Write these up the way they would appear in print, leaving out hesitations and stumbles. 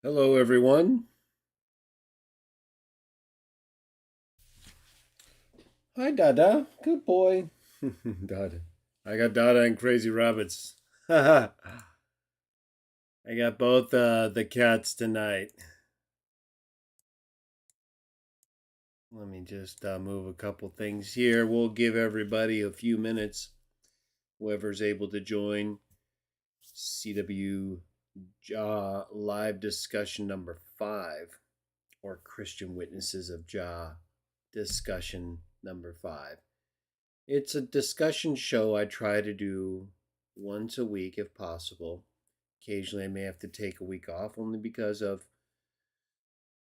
Hello, everyone. Hi, Dada. Good boy. Dada. I got Dada and Crazy Rabbits. I got both the cats tonight. Let me just move a couple things here. We'll give everybody a few minutes. Whoever's able to join CW Jah live discussion number 5 or Christian Witnesses of Jah discussion number 5. It's a discussion show I try to do once a week if possible. Occasionally, I may have to take a week off only because of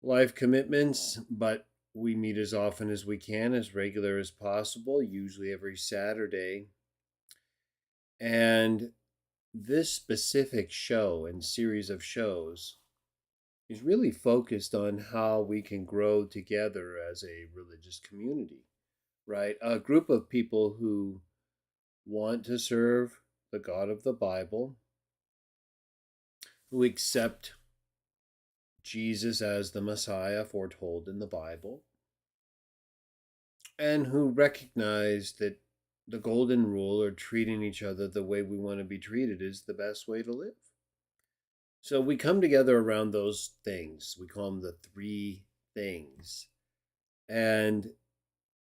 life commitments, but we meet as often as we can, as regular as possible, usually every Saturday. And this specific show and series of shows is really focused on how we can grow together as a religious community, right? A group of people who want to serve the God of the Bible, who accept Jesus as the Messiah foretold in the Bible, and who recognize that the golden rule, or treating each other the way we want to be treated, is the best way to live. So we come together around those things. We call them the three things. And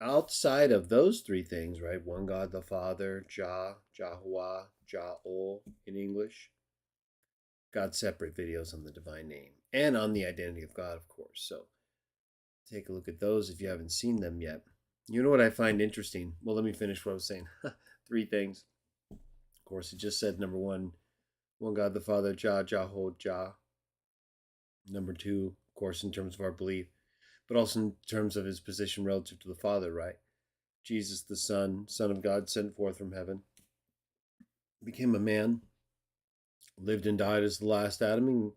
outside of those three things, right? One God the Father, Jah, Jahuah, Jah-O in English. Got separate videos on the divine name and on the identity of God, of course. So take a look at those if you haven't seen them yet. You know what I find interesting? Well, let me finish what I was saying. Three things. Of course, it just said number one God the Father, Jah, Jaho, Jah. Number two, of course, in terms of our belief, but also in terms of his position relative to the Father, right? Jesus, the Son of God, sent forth from heaven, became a man, lived and died as the last Adam, and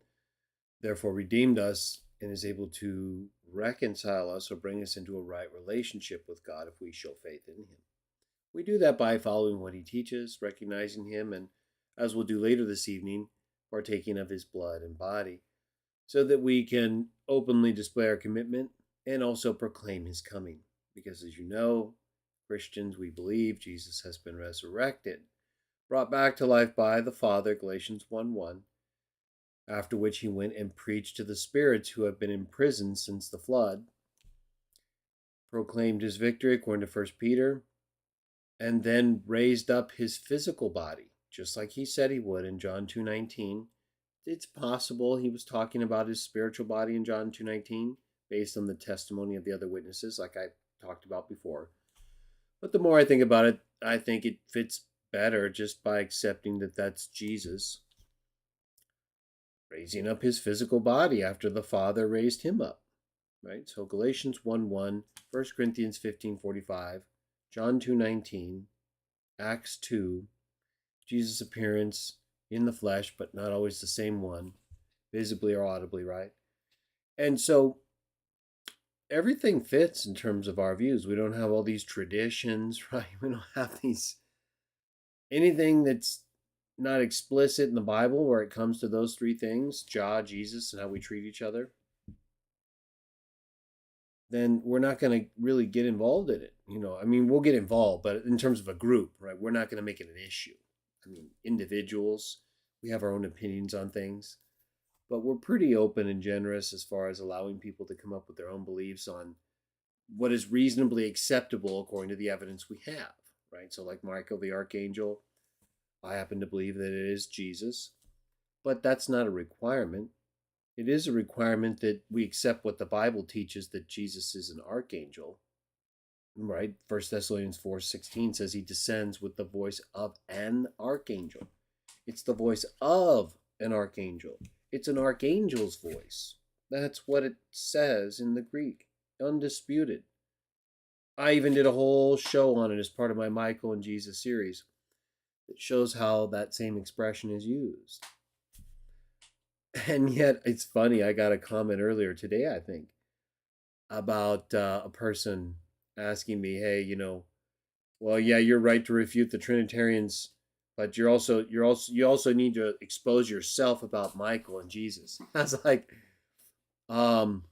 therefore redeemed us and is able to reconcile us or bring us into a right relationship with God if we show faith in him. We do that by following what he teaches, recognizing him, and as we'll do later this evening, partaking of his blood and body, so that we can openly display our commitment and also proclaim his coming. Because as you know, Christians, we believe Jesus has been resurrected, brought back to life by the Father, Galatians 1:1, after which he went and preached to the spirits who have been imprisoned since the flood, proclaimed his victory according to 1 Peter, and then raised up his physical body, just like he said he would in John 2:19. It's possible he was talking about his spiritual body in John 2:19 based on the testimony of the other witnesses, like I talked about before. But the more I think about it, I think it fits better just by accepting that that's Jesus raising up his physical body after the Father raised him up. Right? So Galatians 1:1, 1 Corinthians 15:45, John 2:19, Acts 2, Jesus' appearance in the flesh, but not always the same one, visibly or audibly, right? And so everything fits in terms of our views. We don't have all these traditions, right? We don't have anything that's not explicit in the Bible where it comes to those three things, Jah, Jesus, and how we treat each other. Then we're not going to really get involved in it. I mean, we'll get involved, but in terms of a group, right, we're not going to make it an issue. I mean, individuals, we have our own opinions on things, but we're pretty open and generous as far as allowing people to come up with their own beliefs on what is reasonably acceptable according to the evidence we have, right? So, like Michael the Archangel, I happen to believe that it is Jesus, but that's not a requirement. It is a requirement that we accept what the Bible teaches, that Jesus is an archangel, right? 1 Thessalonians 4:16 says he descends with the voice of an archangel. It's the voice of an archangel. It's an archangel's voice. That's what it says in the Greek. Undisputed. I even did a whole show on it as part of my Michael and Jesus series that shows how that same expression is used. And yet, it's funny, I got a comment earlier today, I think, about a person asking me, hey, well, yeah, you're right to refute the Trinitarians' but you also need to expose yourself about Michael and Jesus. I was like, um,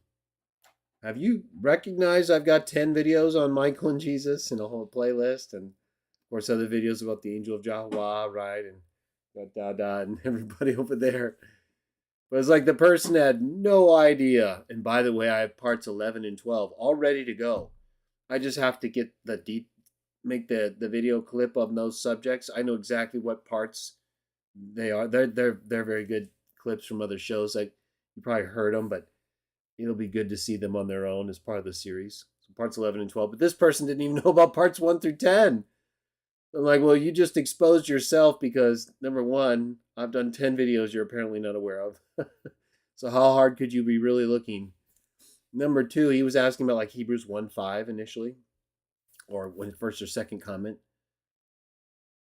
have you recognized I've got 10 videos on Michael and Jesus and a whole playlist, and of course other videos about the angel of Jehovah, right? And and everybody over there. But it's like the person had no idea. And by the way, I have parts 11 and 12 all ready to go. I just have to get make the video clip of those subjects. I know exactly what parts they are. They're very good clips from other shows. Like you probably heard them, but it'll be good to see them on their own as part of the series. So parts 11 and 12. But this person didn't even know about parts 1 through 10. I'm like, well, you just exposed yourself because number one, I've done 10 videos you're apparently not aware of. So how hard could you be really looking? Number two, he was asking about like Hebrews 1:5 initially, or when first or second comment,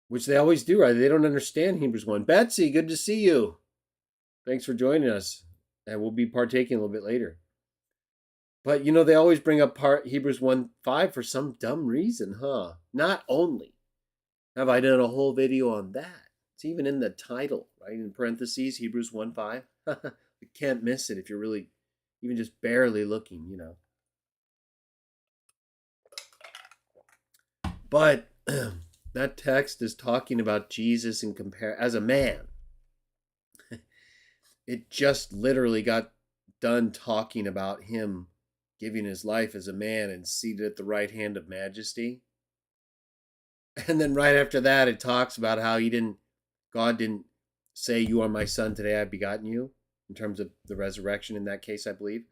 which they always do, right? They don't understand Hebrews 1. Betsy, good to see you. Thanks for joining us. And we'll be partaking a little bit later. But you know, they always bring up Hebrews 1:5 for some dumb reason, huh? Not only have I done a whole video on that, it's even in the title, right? In parentheses, Hebrews 1:5. You can't miss it if you're really even just barely looking, you know. But that text is talking about Jesus in as a man. It just literally got done talking about him giving his life as a man and seated at the right hand of majesty. And then right after that, it talks about how God didn't say, "You are my son, today I've begotten you," in terms of the resurrection in that case, I believe.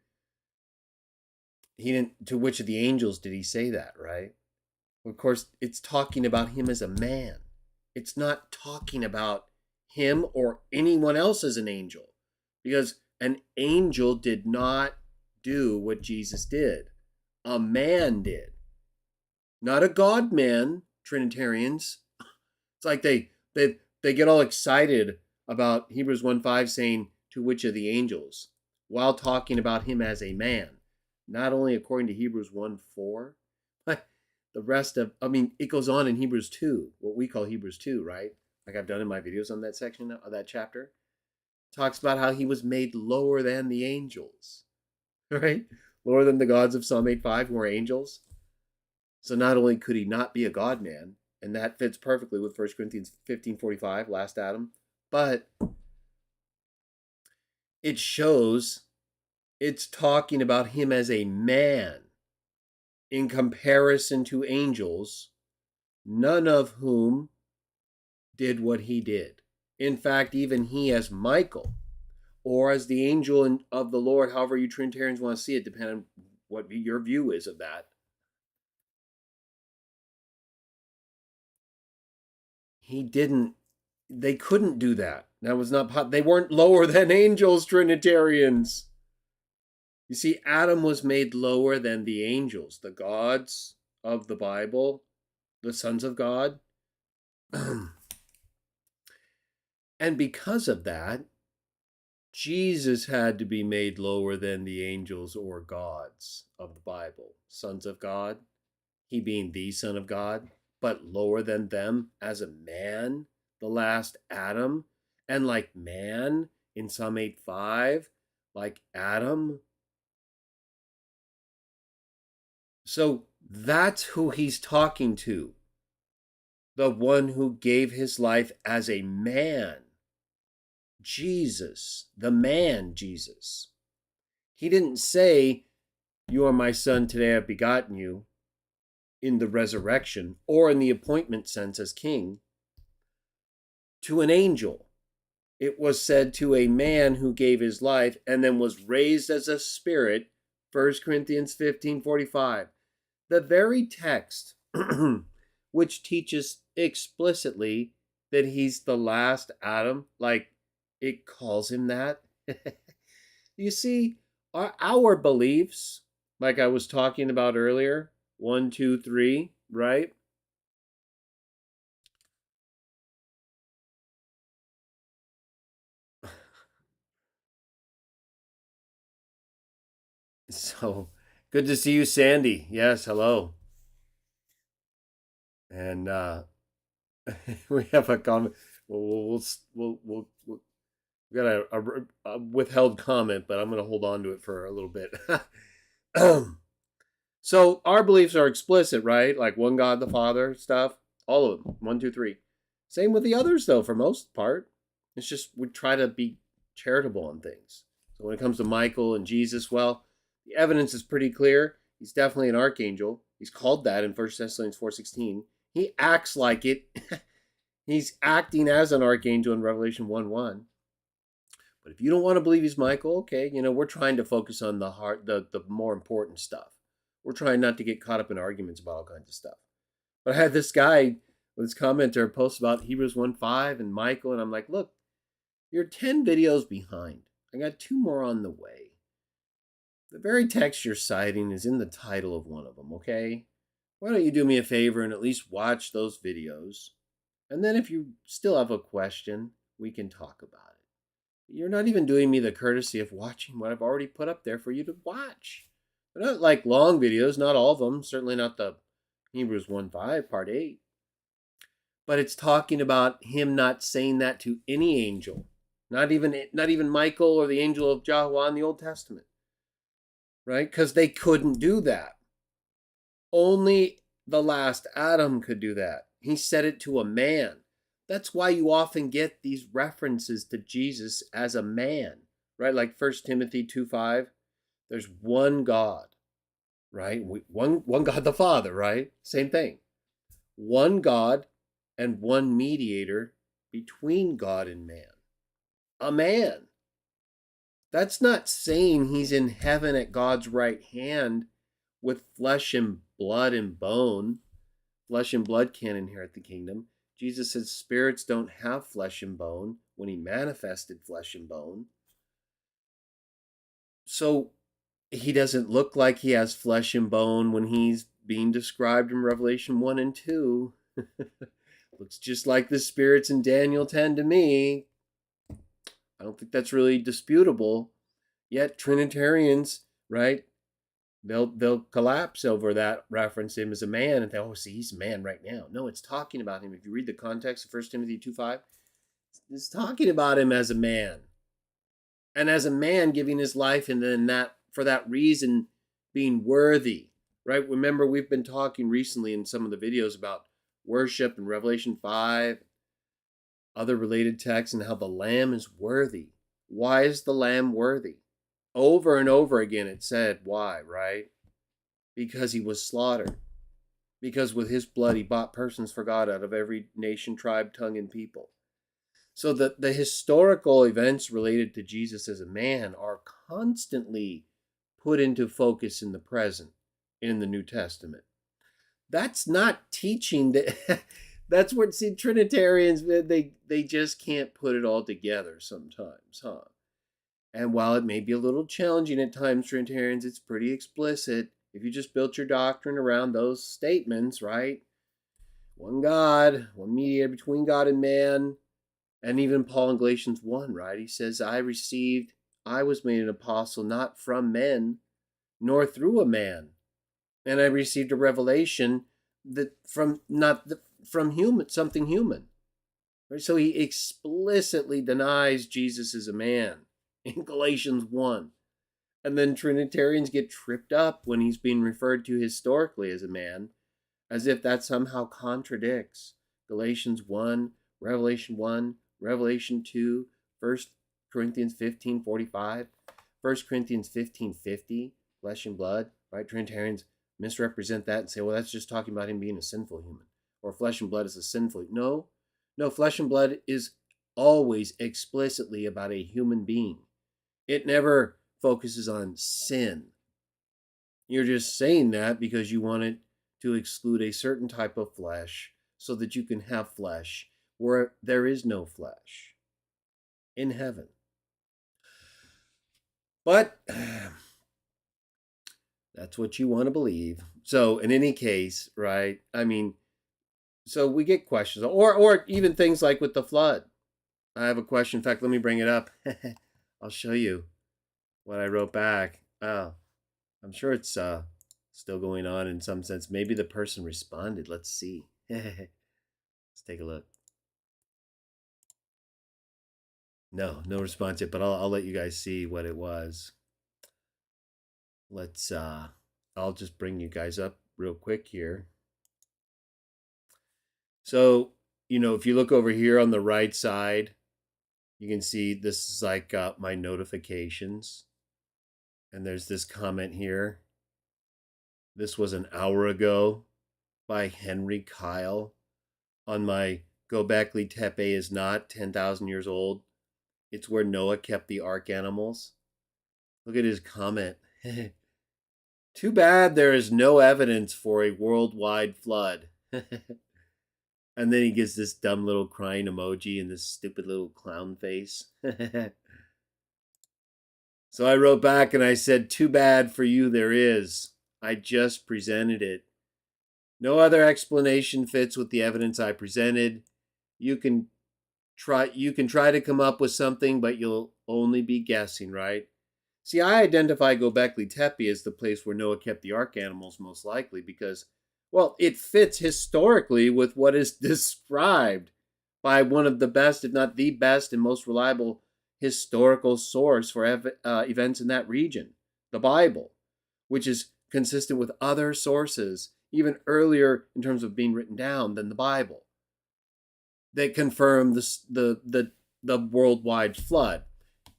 He didn't, to which of the angels did he say that, right? Of course, it's talking about him as a man. It's not talking about him or anyone else as an angel, because an angel did not do what Jesus did. A man did. Not a God man, Trinitarians. It's like they get all excited about Hebrews 1:5 saying to which of the angels, while talking about him as a man. Not only according to Hebrews 1:4, but the rest of, I mean, it goes on in Hebrews 2, what we call Hebrews 2, right? Like I've done in my videos on that section of that chapter. Talks about how he was made lower than the angels, right? Lower than the gods of Psalm 8:5 who are angels. So not only could he not be a God man, and that fits perfectly with 1 Corinthians 15:45, last Adam, but it shows it's talking about him as a man in comparison to angels, none of whom did what he did. In fact, even he as Michael, or as the angel of the Lord, however you Trinitarians want to see it, depending on what your view is of that, they couldn't do that. That was not, they weren't lower than angels, Trinitarians. You see, Adam was made lower than the angels, the gods of the Bible, the sons of God. And because of that, Jesus had to be made lower than the angels or gods of the Bible, sons of God, he being the Son of God, but lower than them as a man, the last Adam, and like man in Psalm 8:5, like Adam. So that's who he's talking to. The one who gave his life as a man. Jesus, the man Jesus. He didn't say, "You are my son, today I've begotten you," in the resurrection or in the appointment sense as king, to an angel. It was said to a man who gave his life and then was raised as a spirit, 1 Corinthians 15:45. The very text which teaches explicitly that he's the last Adam, like it calls him that. You see, our beliefs, like I was talking about earlier, 1, 2, 3, right? So good to see you, Sandy. Yes, hello. And We have a comment. We'll we got a withheld comment, but I'm going to hold on to it for a little bit. So our beliefs are explicit, right? Like one God, the Father stuff, all of them, one, two, three. Same with the others, though, for most part. It's just we try to be charitable on things. So when it comes to Michael and Jesus, well, the evidence is pretty clear. He's definitely an archangel. He's called that in 1 Thessalonians 4:16. He acts like it. He's acting as an archangel in Revelation 1:1. But if you don't want to believe he's Michael, okay, we're trying to focus on the heart, the more important stuff. We're trying not to get caught up in arguments about all kinds of stuff. But I had this guy with his commenter post about Hebrews 1:5 and Michael, and I'm like, look, you're 10 videos behind. I got 2 more on the way. The very text you're citing is in the title of one of them, okay? Why don't you do me a favor and at least watch those videos? And then if you still have a question, we can talk about it. You're not even doing me the courtesy of watching what I've already put up there for you to watch. They're not like long videos, not all of them, certainly not the Hebrews 1:5, part 8. But it's talking about him not saying that to any angel, not even Michael or the angel of Jah in the Old Testament, right? Because they couldn't do that. Only the last Adam could do that. He said it to a man. That's why you often get these references to Jesus as a man, right? Like 1 Timothy 2:5. There's one God, right? One God the Father, right? Same thing. One God and one mediator between God and man. A man. That's not saying he's in heaven at God's right hand with flesh and blood and bone. Flesh and blood can't inherit the kingdom. Jesus said spirits don't have flesh and bone when he manifested flesh and bone. So he doesn't look like he has flesh and bone when he's being described in Revelation 1 and 2. Looks just like the spirits in Daniel 10 to me. I don't think that's really disputable. Yet Trinitarians, right, they'll collapse over that reference to him as a man and think, see, he's a man right now. No, it's talking about him. If you read the context of 1 Timothy 2:5, it's talking about him as a man. And as a man giving his life, and then that for that reason being worthy, right? Remember, we've been talking recently in some of the videos about worship in Revelation 5, other related texts, and how the Lamb is worthy. Why is the Lamb worthy? Over and over again it said why, right? Because he was slaughtered. Because with his blood he bought persons for God out of every nation, tribe, tongue, and people. So the historical events related to Jesus as a man are constantly put into focus in the present in the New Testament. That's not teaching that. That's what, see, Trinitarians, they just can't put it all together sometimes, huh? And while it may be a little challenging at times, Trinitarians, it's pretty explicit. If you just built your doctrine around those statements, right? One God, one mediator between God and man. And even Paul in Galatians 1, right? He says, I was made an apostle not from men, nor through a man. And I received a revelation that from human, something human. Right? So he explicitly denies Jesus is a man in Galatians 1. And then Trinitarians get tripped up when he's being referred to historically as a man, as if that somehow contradicts Galatians 1, Revelation 1, Revelation 2, 1 Corinthians 15:45, 1 Corinthians 15:50, flesh and blood, right? Trinitarians misrepresent that and say, well, that's just talking about him being a sinful human, or flesh and blood is a sinful. No, flesh and blood is always explicitly about a human being. It never focuses on sin. You're just saying that because you want it to exclude a certain type of flesh so that you can have flesh where there is no flesh in heaven. But that's what you want to believe. So in any case, right? I mean, so we get questions, or even things like with the flood. I have a question. In fact, let me bring it up. I'll show you what I wrote back. Oh, I'm sure it's still going on in some sense. Maybe the person responded. Let's see. Let's take a look. No response yet, but I'll let you guys see what it was. Let's I'll just bring you guys up real quick here. So, if you look over here on the right side, you can see this is like my notifications. And there's this comment here. This was an hour ago by Henry Kyle on my Gobekli Tepe is not 10,000 years old. It's where Noah kept the ark animals. Look at his comment. Too bad there is no evidence for a worldwide flood. And then he gives this dumb little crying emoji and this stupid little clown face. So I wrote back and I said, too bad for you there is. I just presented it. No other explanation fits with the evidence I presented. You can try to come up with something, but you'll only be guessing, right? See, I identify Gobekli Tepe as the place where Noah kept the ark animals most likely because, well, it fits historically with what is described by one of the best, if not the best and most reliable historical source for events in that region, the Bible, which is consistent with other sources, even earlier in terms of being written down than the Bible, that confirm the worldwide flood.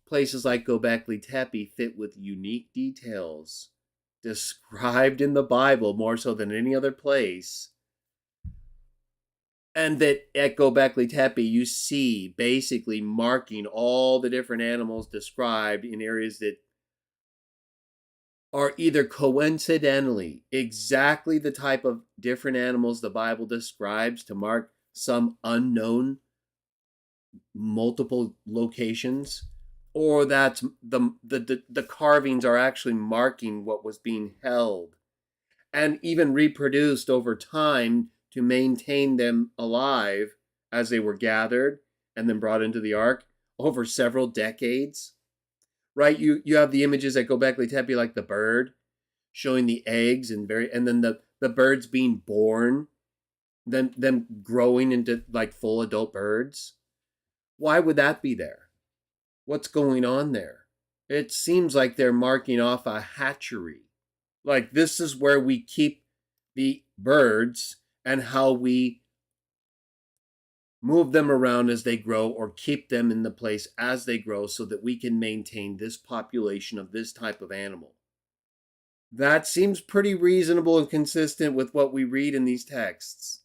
Places like Gobekli Tepe fit with unique details described in the Bible more so than any other place. And that at Gobekli Tepe, you see basically marking all the different animals described in areas that are either coincidentally exactly the type of different animals the Bible describes to mark some unknown multiple locations, or that the carvings are actually marking what was being held and even reproduced over time to maintain them alive as they were gathered and then brought into the ark over several decades. Right? You have the images at Gobekli Tepe, like the bird showing the eggs and then the birds being born, then them growing into like full adult birds. Why would that be there? What's going on there? It seems like they're marking off a hatchery. Like this is where we keep the birds and how we move them around as they grow or keep them in the place as they grow so that we can maintain this population of this type of animal. That seems pretty reasonable and consistent with what we read in these texts.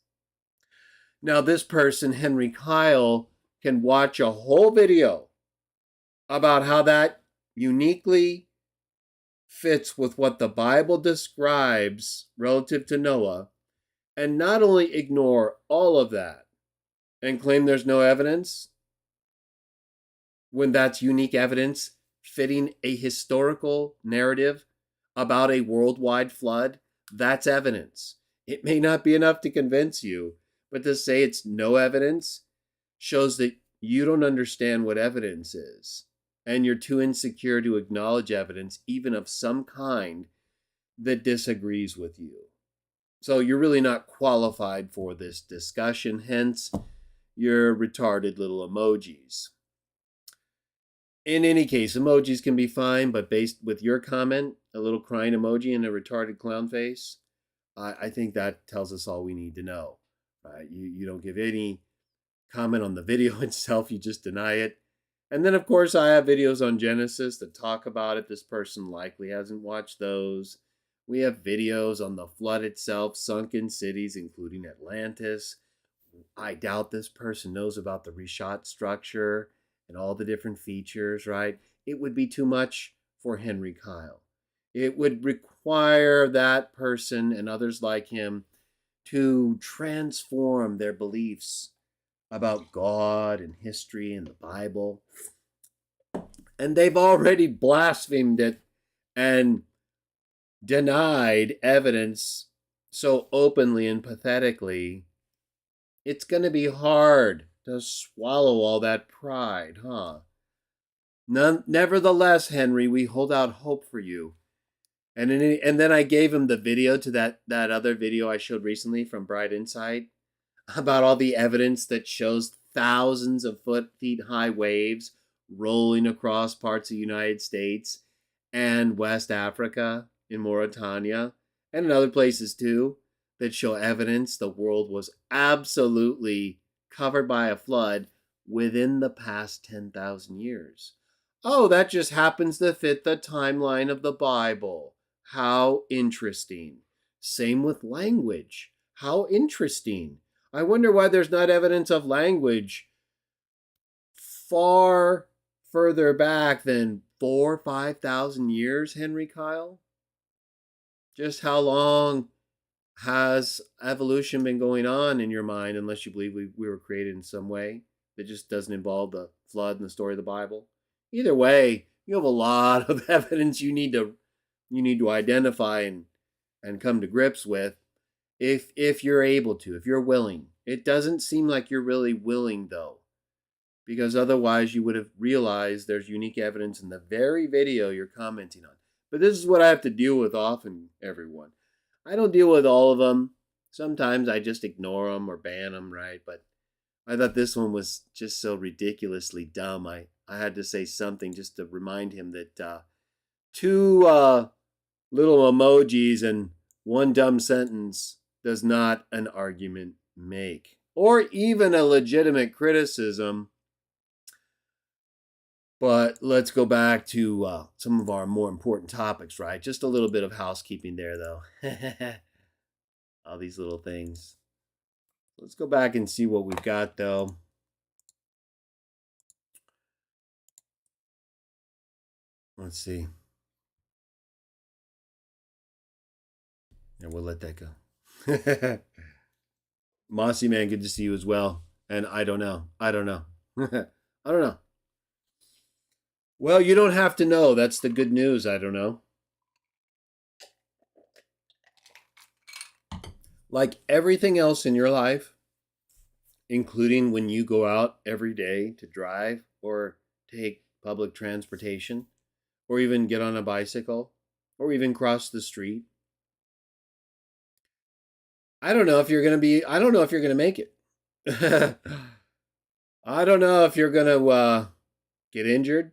Now, this person, Henry Kyle, can watch a whole video about how that uniquely fits with what the Bible describes relative to Noah, and not only ignore all of that and claim there's no evidence, when that's unique evidence fitting a historical narrative about a worldwide flood, that's evidence. It may not be enough to convince you, but to say it's no evidence shows that you don't understand what evidence is, and you're too insecure to acknowledge evidence, even of some kind, that disagrees with you. So you're really not qualified for this discussion, hence your retarded little emojis. In any case, emojis can be fine, but based with your comment, a little crying emoji and a retarded clown face, I think that tells us all we need to know. You don't give any comment on the video itself, you just deny it. And then, of course, I have videos on Genesis that talk about it. This person likely hasn't watched those. We have videos on the flood itself, sunken cities, including Atlantis. I doubt this person knows about the reshot structure and all the different features, right? It would be too much for Henry Kyle. It would require that person and others like him to transform their beliefs about God and history and the Bible. And they've already blasphemed it and denied evidence so openly and pathetically. It's going to be hard to swallow all that pride, huh? Nevertheless, Henry, we hold out hope for you. And then I gave him the video to that other video I showed recently from Bright Insight about all the evidence that shows thousands of feet high waves rolling across parts of the United States and West Africa in Mauritania and in other places too that show evidence the world was absolutely covered by a flood within the past 10,000 years. Oh, that just happens to fit the timeline of the Bible. How interesting. Same with language. How interesting. I wonder why there's not evidence of language far further back than 4,000 or 5,000 years, Henry Kyle. Just how long has evolution been going on in your mind, unless you believe we were created in some way that just doesn't involve the flood and the story of the Bible? Either way, you have a lot of evidence you need to identify and come to grips with if you're able to, if you're willing. It doesn't seem like you're really willing though, because otherwise you would have realized there's unique evidence in the very video you're commenting on. But this is what I have to deal with often, everyone. I don't deal with all of them. Sometimes I just ignore them or ban them, right? But I thought this one was just so ridiculously dumb. I had to say something just to remind him that two little emojis and one dumb sentence does not an argument make, or even a legitimate criticism. But let's go back to some of our more important topics, right? Just a little bit of housekeeping there, though. All these little things. Let's go back and see what we've got, though. Let's see. Yeah, we'll let that go. Mossy Man, good to see you as well. And I don't know. I don't know. I don't know. Well, you don't have to know. That's the good news. I don't know. Like everything else in your life, including when you go out every day to drive or take public transportation, or even get on a bicycle, or even cross the street. I don't know if you're going to make it. I don't know if you're going to get injured.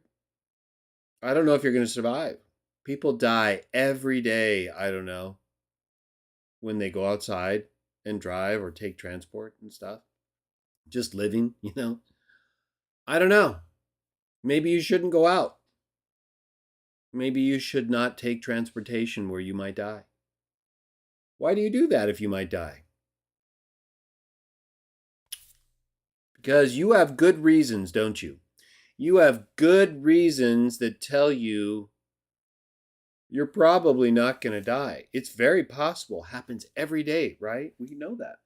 I don't know if you're going to survive. People die every day, I don't know, when they go outside and drive or take transport and stuff. Just living, I don't know. Maybe you shouldn't go out. Maybe you should not take transportation where you might die. Why do you do that if you might die? Because you have good reasons, don't you? You have good reasons that tell you you're probably not going to die. It's very possible. Happens every day, right? We know that.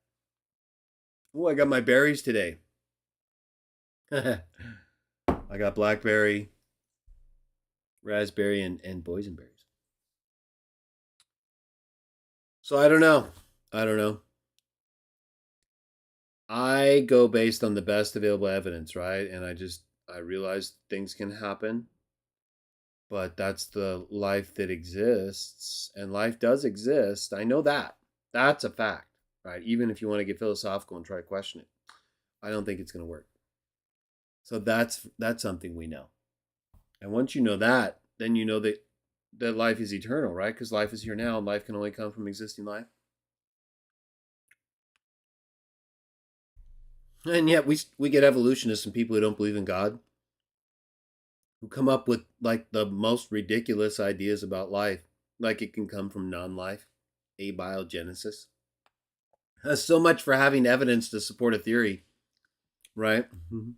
Oh, I got my berries today. I got blackberry, raspberry, and boysenberries. So I don't know. I go based on the best available evidence, right? And I realize things can happen, but that's the life that exists, and life does exist. I know that. That's a fact, right? Even if you want to get philosophical and try to question it, I don't think it's going to work. So that's something we know. And once you know that, then you know that life is eternal, right? Because life is here now, and life can only come from existing life. And yet we get evolutionists and people who don't believe in God, who come up with like the most ridiculous ideas about life, like it can come from non-life, abiogenesis. That's so much for having evidence to support a theory, right? Mm-hmm.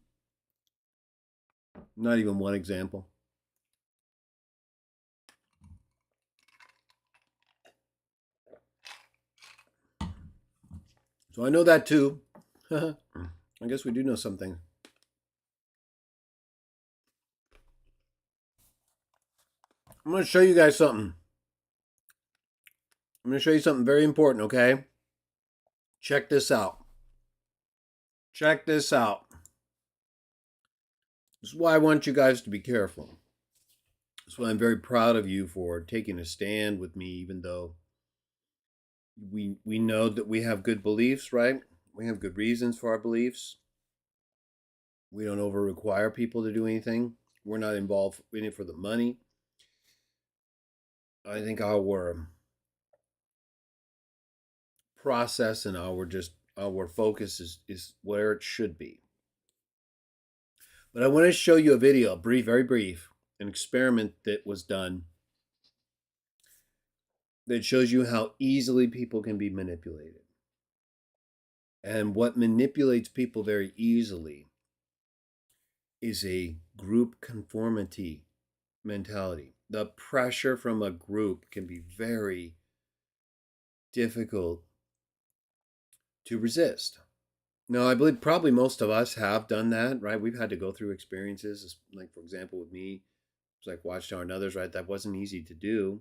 Not even one example. So I know that too. I guess we do know something. I'm going to show you guys something. I'm going to show you something very important, okay? Check this out. Check this out. This is why I want you guys to be careful. This is why I'm very proud of you for taking a stand with me, even though we know that we have good beliefs, right? We have good reasons for our beliefs. We don't over require people to do anything. We're not involved in it for the money. I think our process and our focus is where it should be. But I want to show you a video, very brief, an experiment that was done that shows you how easily people can be manipulated. And what manipulates people very easily is a group conformity mentality. The pressure from a group can be very difficult to resist. Now, I believe probably most of us have done that, right? We've had to go through experiences, like, for example, with me, it's like Watchtower and others, right? That wasn't easy to do.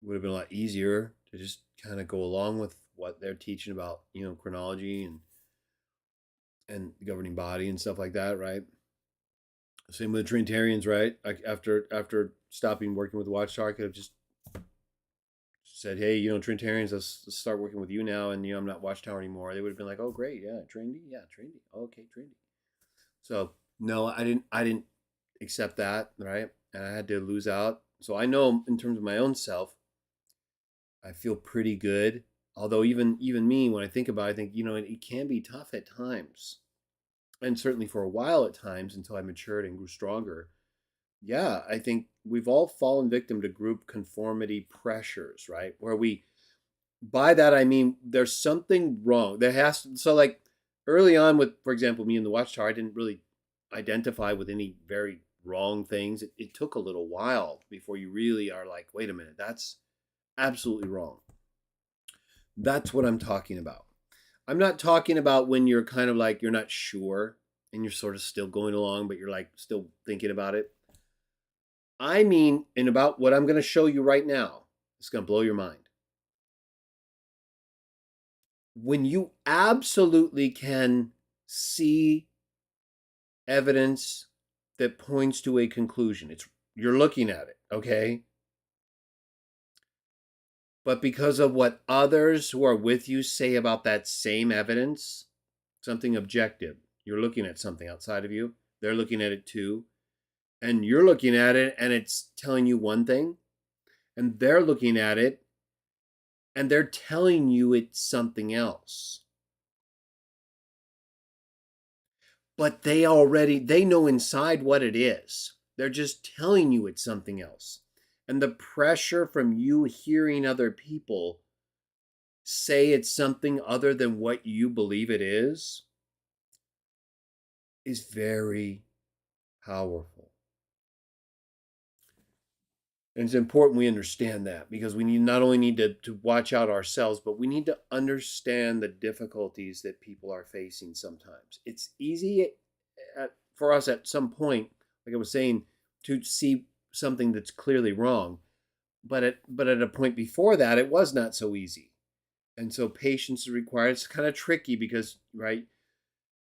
It would have been a lot easier to just kind of go along with what they're teaching about, chronology and the governing body and stuff like that, right? Same with the Trinitarians, right? Like after stopping working with Watchtower, I could have just said, "Hey, Trinitarians, let's start working with you now," and I'm not Watchtower anymore. They would have been like, "Oh, great, yeah, Trinity, yeah, Trinity, okay, Trinity." So no, I didn't accept that, right? And I had to lose out. So I know in terms of my own self, I feel pretty good. Although even me, when I think about it, I think it can be tough at times, and certainly for a while at times until I matured and grew stronger. Yeah, I think we've all fallen victim to group conformity pressures, right? Where by that I mean there's something wrong. So like early on with, for example, me in the Watchtower, I didn't really identify with any very wrong things. It took a little while before you really are like, wait a minute, that's absolutely wrong. That's what I'm talking about. I'm not talking about when you're kind of like you're not sure and you're sort of still going along, but you're like still thinking about it. I mean, and about what I'm going to show you right now, it's going to blow your mind. When you absolutely can see evidence that points to a conclusion, you're looking at it, okay? But because of what others who are with you say about that same evidence, something objective, you're looking at something outside of you, they're looking at it too, and you're looking at it and it's telling you one thing, and they're looking at it and they're telling you it's something else. But they know inside what it is. They're just telling you it's something else. And the pressure from you hearing other people say it's something other than what you believe it is very powerful. And it's important we understand that, because we not only need to watch out ourselves, but we need to understand the difficulties that people are facing sometimes. It's easy for us at some point, like I was saying, to see something that's clearly wrong. But at a point before that, it was not so easy. And so patience is required. It's kind of tricky because, right,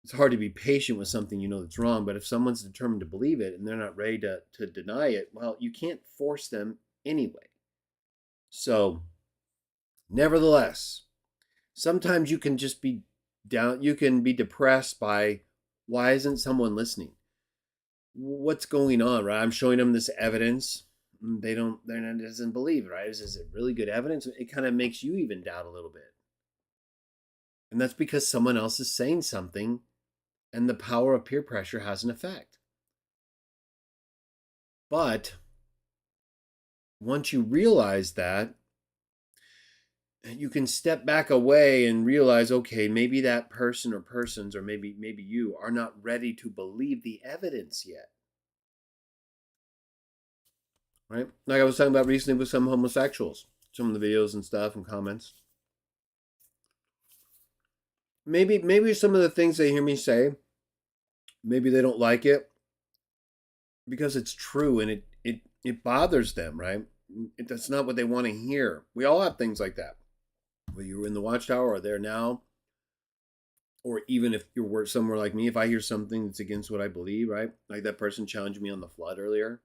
it's hard to be patient with something that's wrong. But if someone's determined to believe it and they're not ready to deny it, well, you can't force them anyway. So, nevertheless, sometimes you can just be down, you can be depressed by, why isn't someone listening? What's going on, right? I'm showing them this evidence. They're not doesn't believe, right? Is it really good evidence? It kind of makes you even doubt a little bit. And that's because someone else is saying something and the power of peer pressure has an effect. But once you realize that, you can step back away and realize, okay, maybe that person or persons, or maybe you are not ready to believe the evidence yet. Right? Like I was talking about recently with some homosexuals, some of the videos and stuff and comments. Maybe some of the things they hear me say, maybe they don't like it because it's true and it bothers them, right? That's not what they want to hear. We all have things like that. Whether you're in the Watchtower or there now, or even if you're somewhere like me, if I hear something that's against what I believe, right? Like that person challenged me on the flood earlier,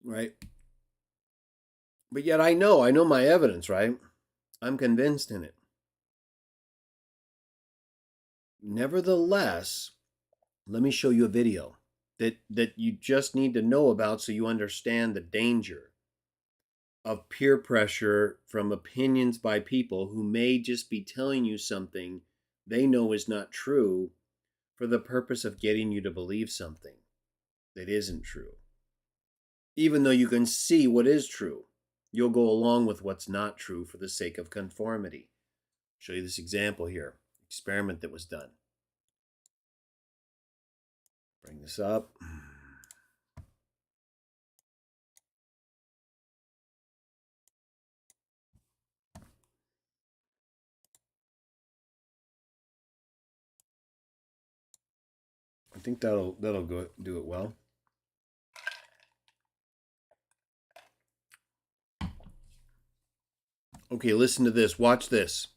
right? But yet I know my evidence, right? I'm convinced in it. Nevertheless, let me show you a video that you just need to know about so you understand the danger of peer pressure from opinions by people who may just be telling you something they know is not true for the purpose of getting you to believe something that isn't true. Even though you can see what is true, you'll go along with what's not true for the sake of conformity. I'll show you this example here, experiment that was done. Bring this up. I think that'll go do it well. Okay, listen to this. Watch this.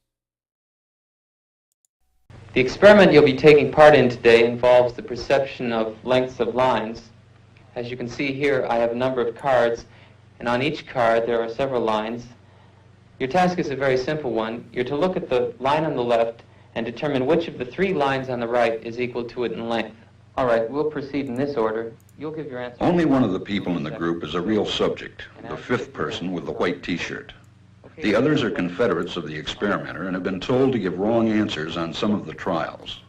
The experiment you'll be taking part in today involves the perception of lengths of lines. As you can see here, I have a number of cards, and on each card there are several lines. Your task is a very simple one. You're to look at the line on the left and determine which of the three lines on the right is equal to it in length. All right, we'll proceed in this order. You'll give your answer. Only one of the people in the group is a real subject, the fifth person with the white T-shirt. The others are confederates of the experimenter and have been told to give wrong answers on some of the trials.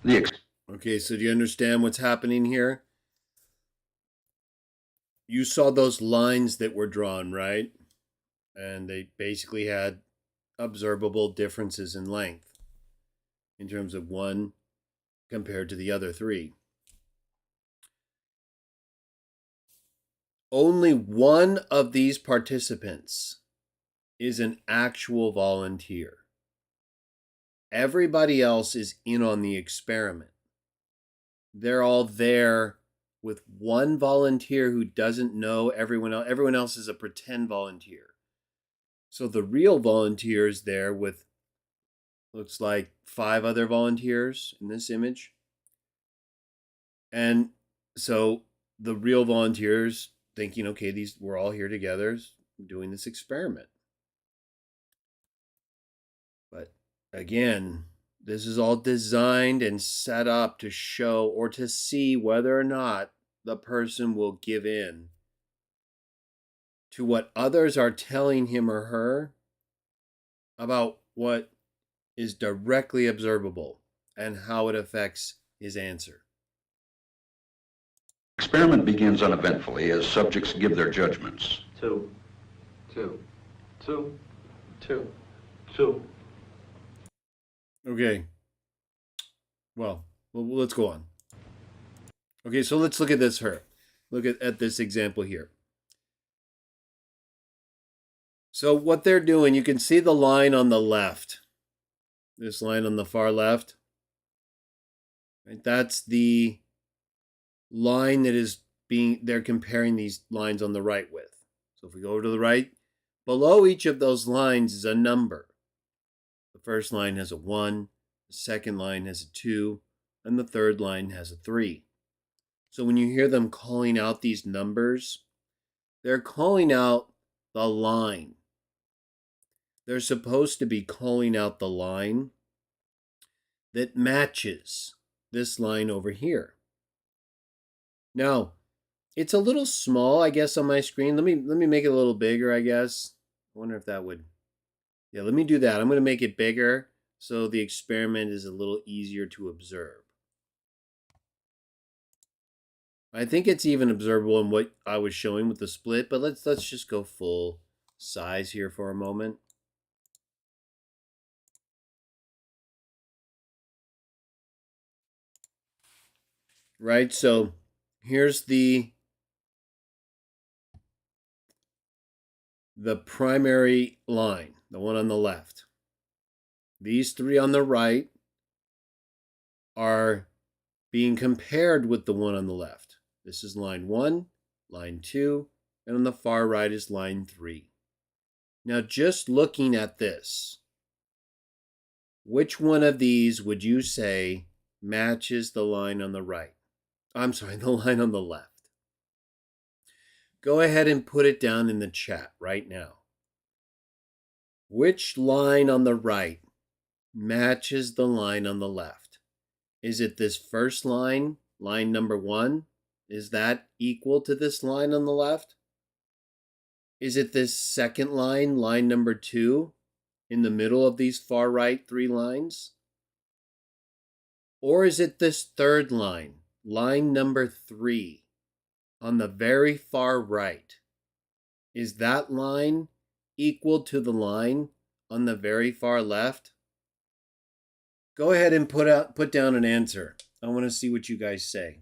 Okay, so do you understand what's happening here? You saw those lines that were drawn, right? And they basically had observable differences in length in terms of one compared to the other three. Only one of these participants is an actual volunteer. Everybody else is in on the experiment. They're all there with one volunteer who doesn't know everyone else. Everyone else is a pretend volunteer. So the real volunteer is there with, looks like 5 other volunteers in this image. And so the real volunteers thinking, okay, we're all here together doing this experiment. But again, this is all designed and set up to show or to see whether or not the person will give in to what others are telling him or her about what is directly observable and how it affects his answer. Experiment begins uneventfully as subjects give their judgments. 2, 2, 2, 2, 2. Okay. Well, let's go on. Okay, so let's look at this here. Look at this example here. So what they're doing, you can see the line on the left. This line on the far left. Right? That's the line that is they're comparing these lines on the right with. So if we go to the right, below each of those lines is a number. The first line has a 1, the second line has a 2, and the third line has a 3. So when you hear them calling out these numbers, they're calling out the line. They're supposed to be calling out the line that matches this line over here. Now, it's a little small, I guess, on my screen. Let me make it a little bigger, I guess. I wonder if that would... Yeah, let me do that. I'm going to make it bigger so the experiment is a little easier to observe. I think it's even observable in what I was showing with the split, but let's just go full size here for a moment. Right, so here's the primary line, the one on the left. These 3 on the right are being compared with the one on the left. This is line 1, line 2, and on the far right is line 3. Now, just looking at this, which one of these would you say matches the line on the right? I'm sorry, the line on the left. Go ahead and put it down in the chat right now. Which line on the right matches the line on the left? Is it this first line, line number 1? Is that equal to this line on the left? Is it this second line, line number 2, in the middle of these far right 3 lines? Or is it this third line, line number 3, on the very far right? Is that line equal to the line on the very far left? Go ahead and put down an answer. I want to see what you guys say.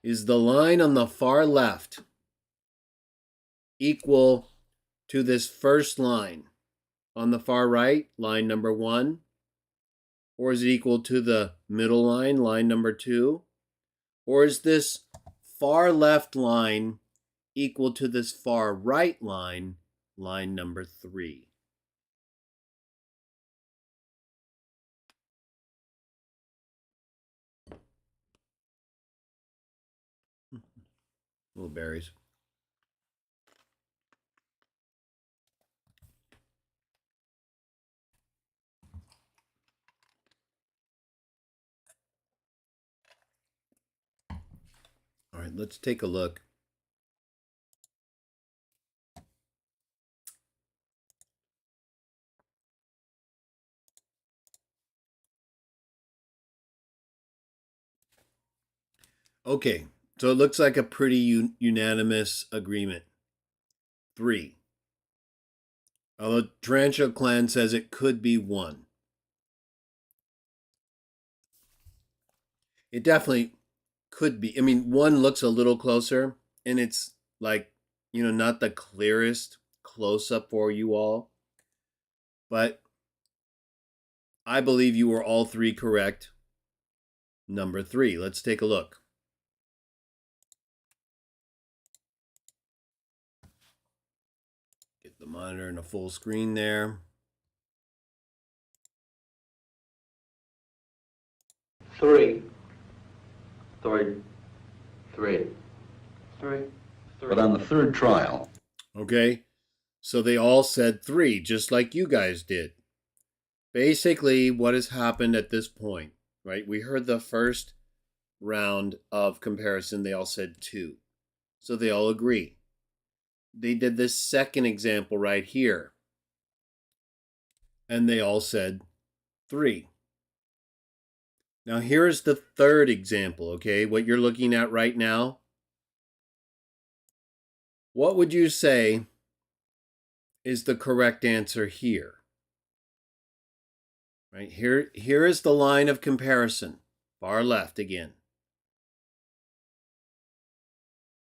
Is the line on the far left equal to this first line on the far right, line number 1? Or is it equal to the middle line, line number 2? Or is this far left line equal to this far right line, line number 3? Little berries. All right, let's take a look. Okay, so it looks like a pretty unanimous agreement. 3. The Tarantula clan says it could be 1. It definitely could be. I mean, 1 looks a little closer, and it's like, not the clearest close-up for you all. But I believe you were all 3 correct. Number 3. Let's take a look. Get the monitor in a full screen there. 3. 3. 3. 3. But on the third trial, Okay, so they all said 3, just like you guys did. Basically, what has happened at this point, right? We heard the first round of comparison, they all said 2. So they all agree. They did this second example right here, and they all said 3. Now here's the third example, okay? What you're looking at right now. What would you say is the correct answer here? Right here is the line of comparison, far left again.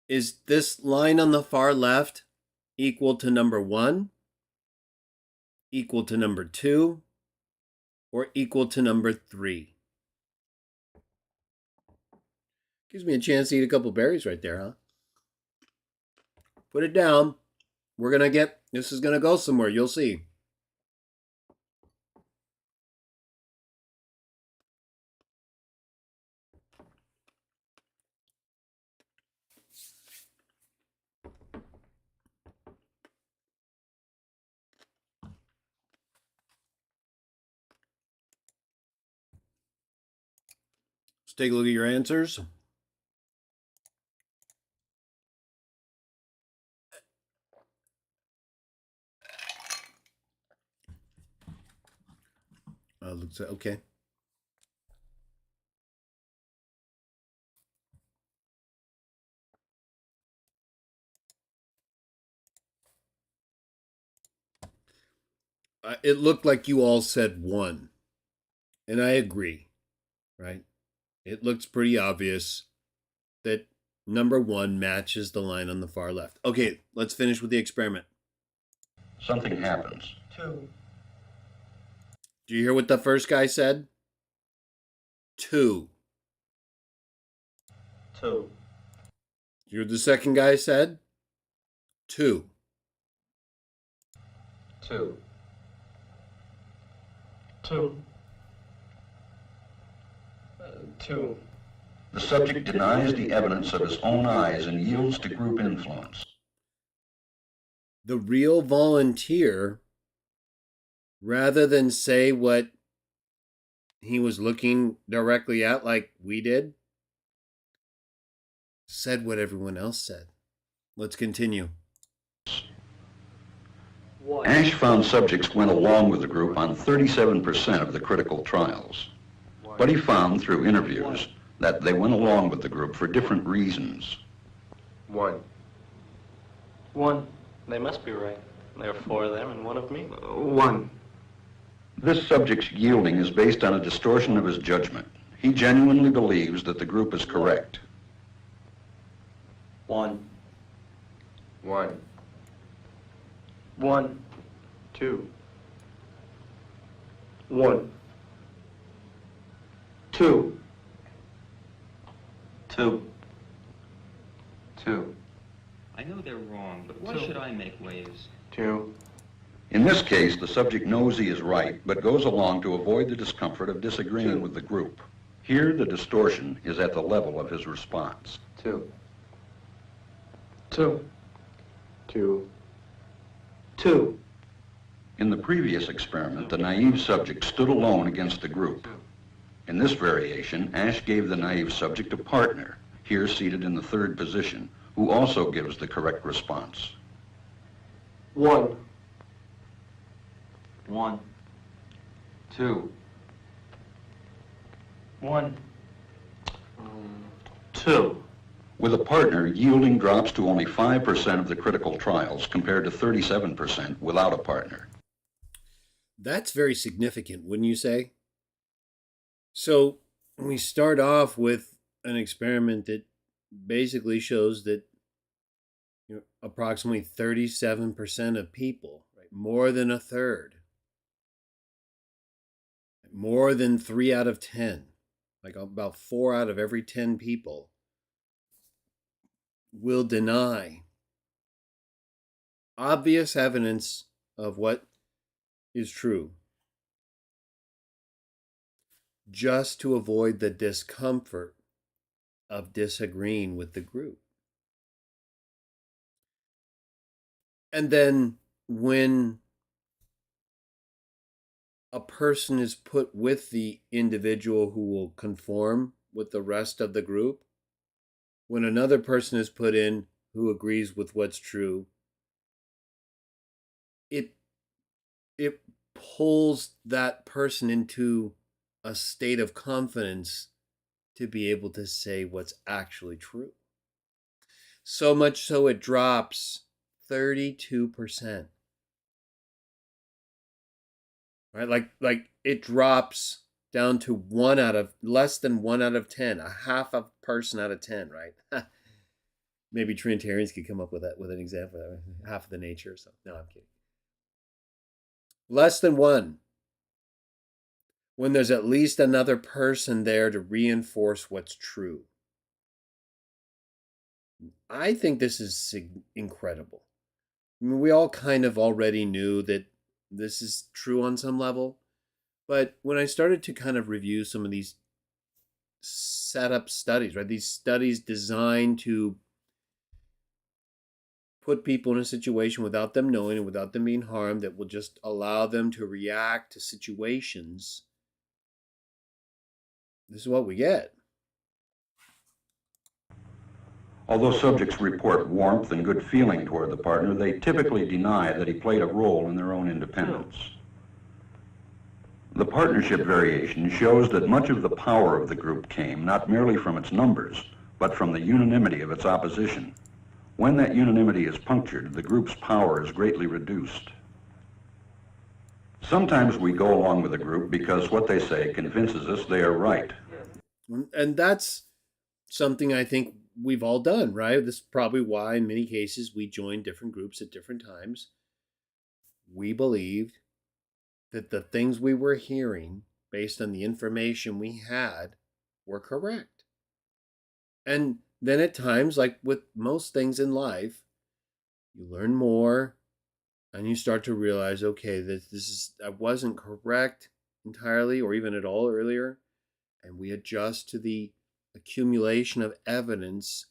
Is this line on the far left equal to number 1, equal to number 2, or equal to number 3? Gives me a chance to eat a couple berries right there, huh? Put it down. This is going to go somewhere. You'll see. Let's take a look at your answers. Looks like, okay. It looked like you all said 1, and I agree, right? It looks pretty obvious that number 1 matches the line on the far left. Okay, let's finish with the experiment. something happens. 2. Do you hear what the first guy said? 2. 2. You hear what the second guy said? 2. 2. 2. 2. The subject denies the evidence of his own eyes and yields to group influence. The real volunteer, rather than say what he was looking directly at like we did, said what everyone else said. Let's continue. Ash found subjects went along with the group on 37% of the critical trials. But he found through interviews that they went along with the group for different reasons. One. One. They must be right. There are four of them and one of me. One. This subject's yielding is based on a distortion of his judgment. He genuinely believes that the group is correct. One. One. One. Two. One. Two. Two. Two. I know they're wrong, but why should I make waves? Two. In this case, the subject knows he is right, but goes along to avoid the discomfort of disagreeing with the group. Here, the distortion is at the level of his response. Two. Two. Two. Two. In the previous experiment, the naive subject stood alone against the group. In this variation, Ash gave the naive subject a partner, here seated in the third position, who also gives the correct response. One. One. Two. One. Two. With a partner, yielding drops to only 5% of the critical trials compared to 37% without a partner. That's very significant, wouldn't you say? So we start off with an experiment that basically shows that approximately 37% of people, right, more than a third, more than 3 out of 10, like about 4 out of every 10 people, will deny obvious evidence of what is true just to avoid the discomfort of disagreeing with the group. And then when a person is put with the individual who will conform with the rest of the group, when another person is put in who agrees with what's true, it pulls that person into a state of confidence to be able to say what's actually true. So much so it drops 32%. Right? Like it drops down to less than 1 out of 10, a half a person out of 10, right? Maybe Trinitarians could come up with an example of that, half of the nature or something. No, I'm kidding. Less than 1. When there's at least another person there to reinforce what's true. I think this is incredible. I mean, we all kind of already knew that this is true on some level, but when I started to kind of review some of these setup studies, right, these studies designed to put people in a situation without them knowing and without them being harmed that will just allow them to react to situations, this is what we get. Although subjects report warmth and good feeling toward the partner, they typically deny that he played a role in their own independence. The partnership variation shows that much of the power of the group came not merely from its numbers, but from the unanimity of its opposition. When that unanimity is punctured, the group's power is greatly reduced. Sometimes we go along with a group because what they say convinces us they are right. And that's something I think we've all done, right? This is probably why in many cases we join different groups at different times. We believed that the things we were hearing based on the information we had were correct. And then at times, like with most things in life, you learn more and you start to realize, okay, I wasn't correct entirely or even at all earlier. And we adjust to the accumulation of evidence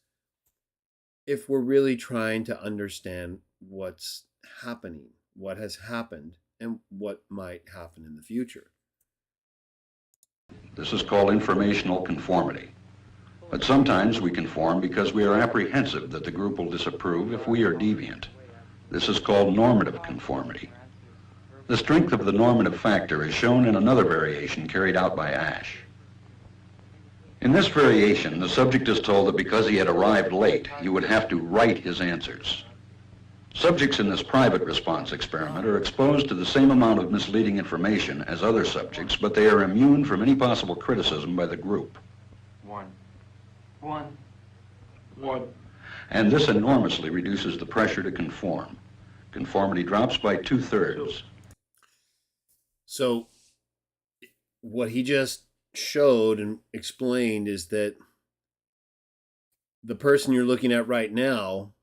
if we're really trying to understand what's happening, what has happened, and what might happen in the future. This is called informational conformity. But sometimes we conform because we are apprehensive that the group will disapprove if we are deviant. This is called normative conformity. The strength of the normative factor is shown in another variation carried out by Ash. In this variation, the subject is told that because he had arrived late, he would have to write his answers. Subjects in this private response experiment are exposed to the same amount of misleading information as other subjects, but they are immune from any possible criticism by the group. One. One. One. And this enormously reduces the pressure to conform. Conformity drops by 2/3. So what he just showed and explained is that the person you're looking at right now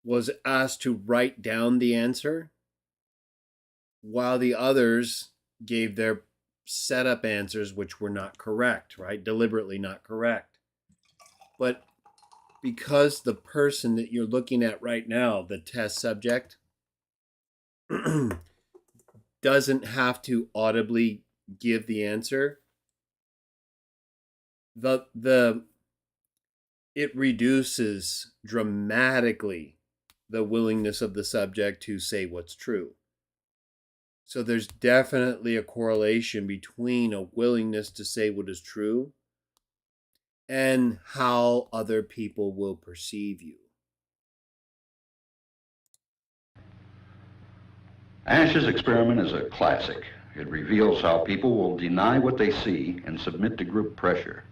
was asked to write down the answer while the others gave their setup answers, which were not correct, right? Deliberately not correct. But because the person that you're looking at right now, the test subject, doesn't have to audibly give the answer, it reduces dramatically the willingness of the subject to say what's true. So there's definitely a correlation between a willingness to say what is true and how other people will perceive you. Ash's experiment is a classic. It reveals how people will deny what they see and submit to group pressure.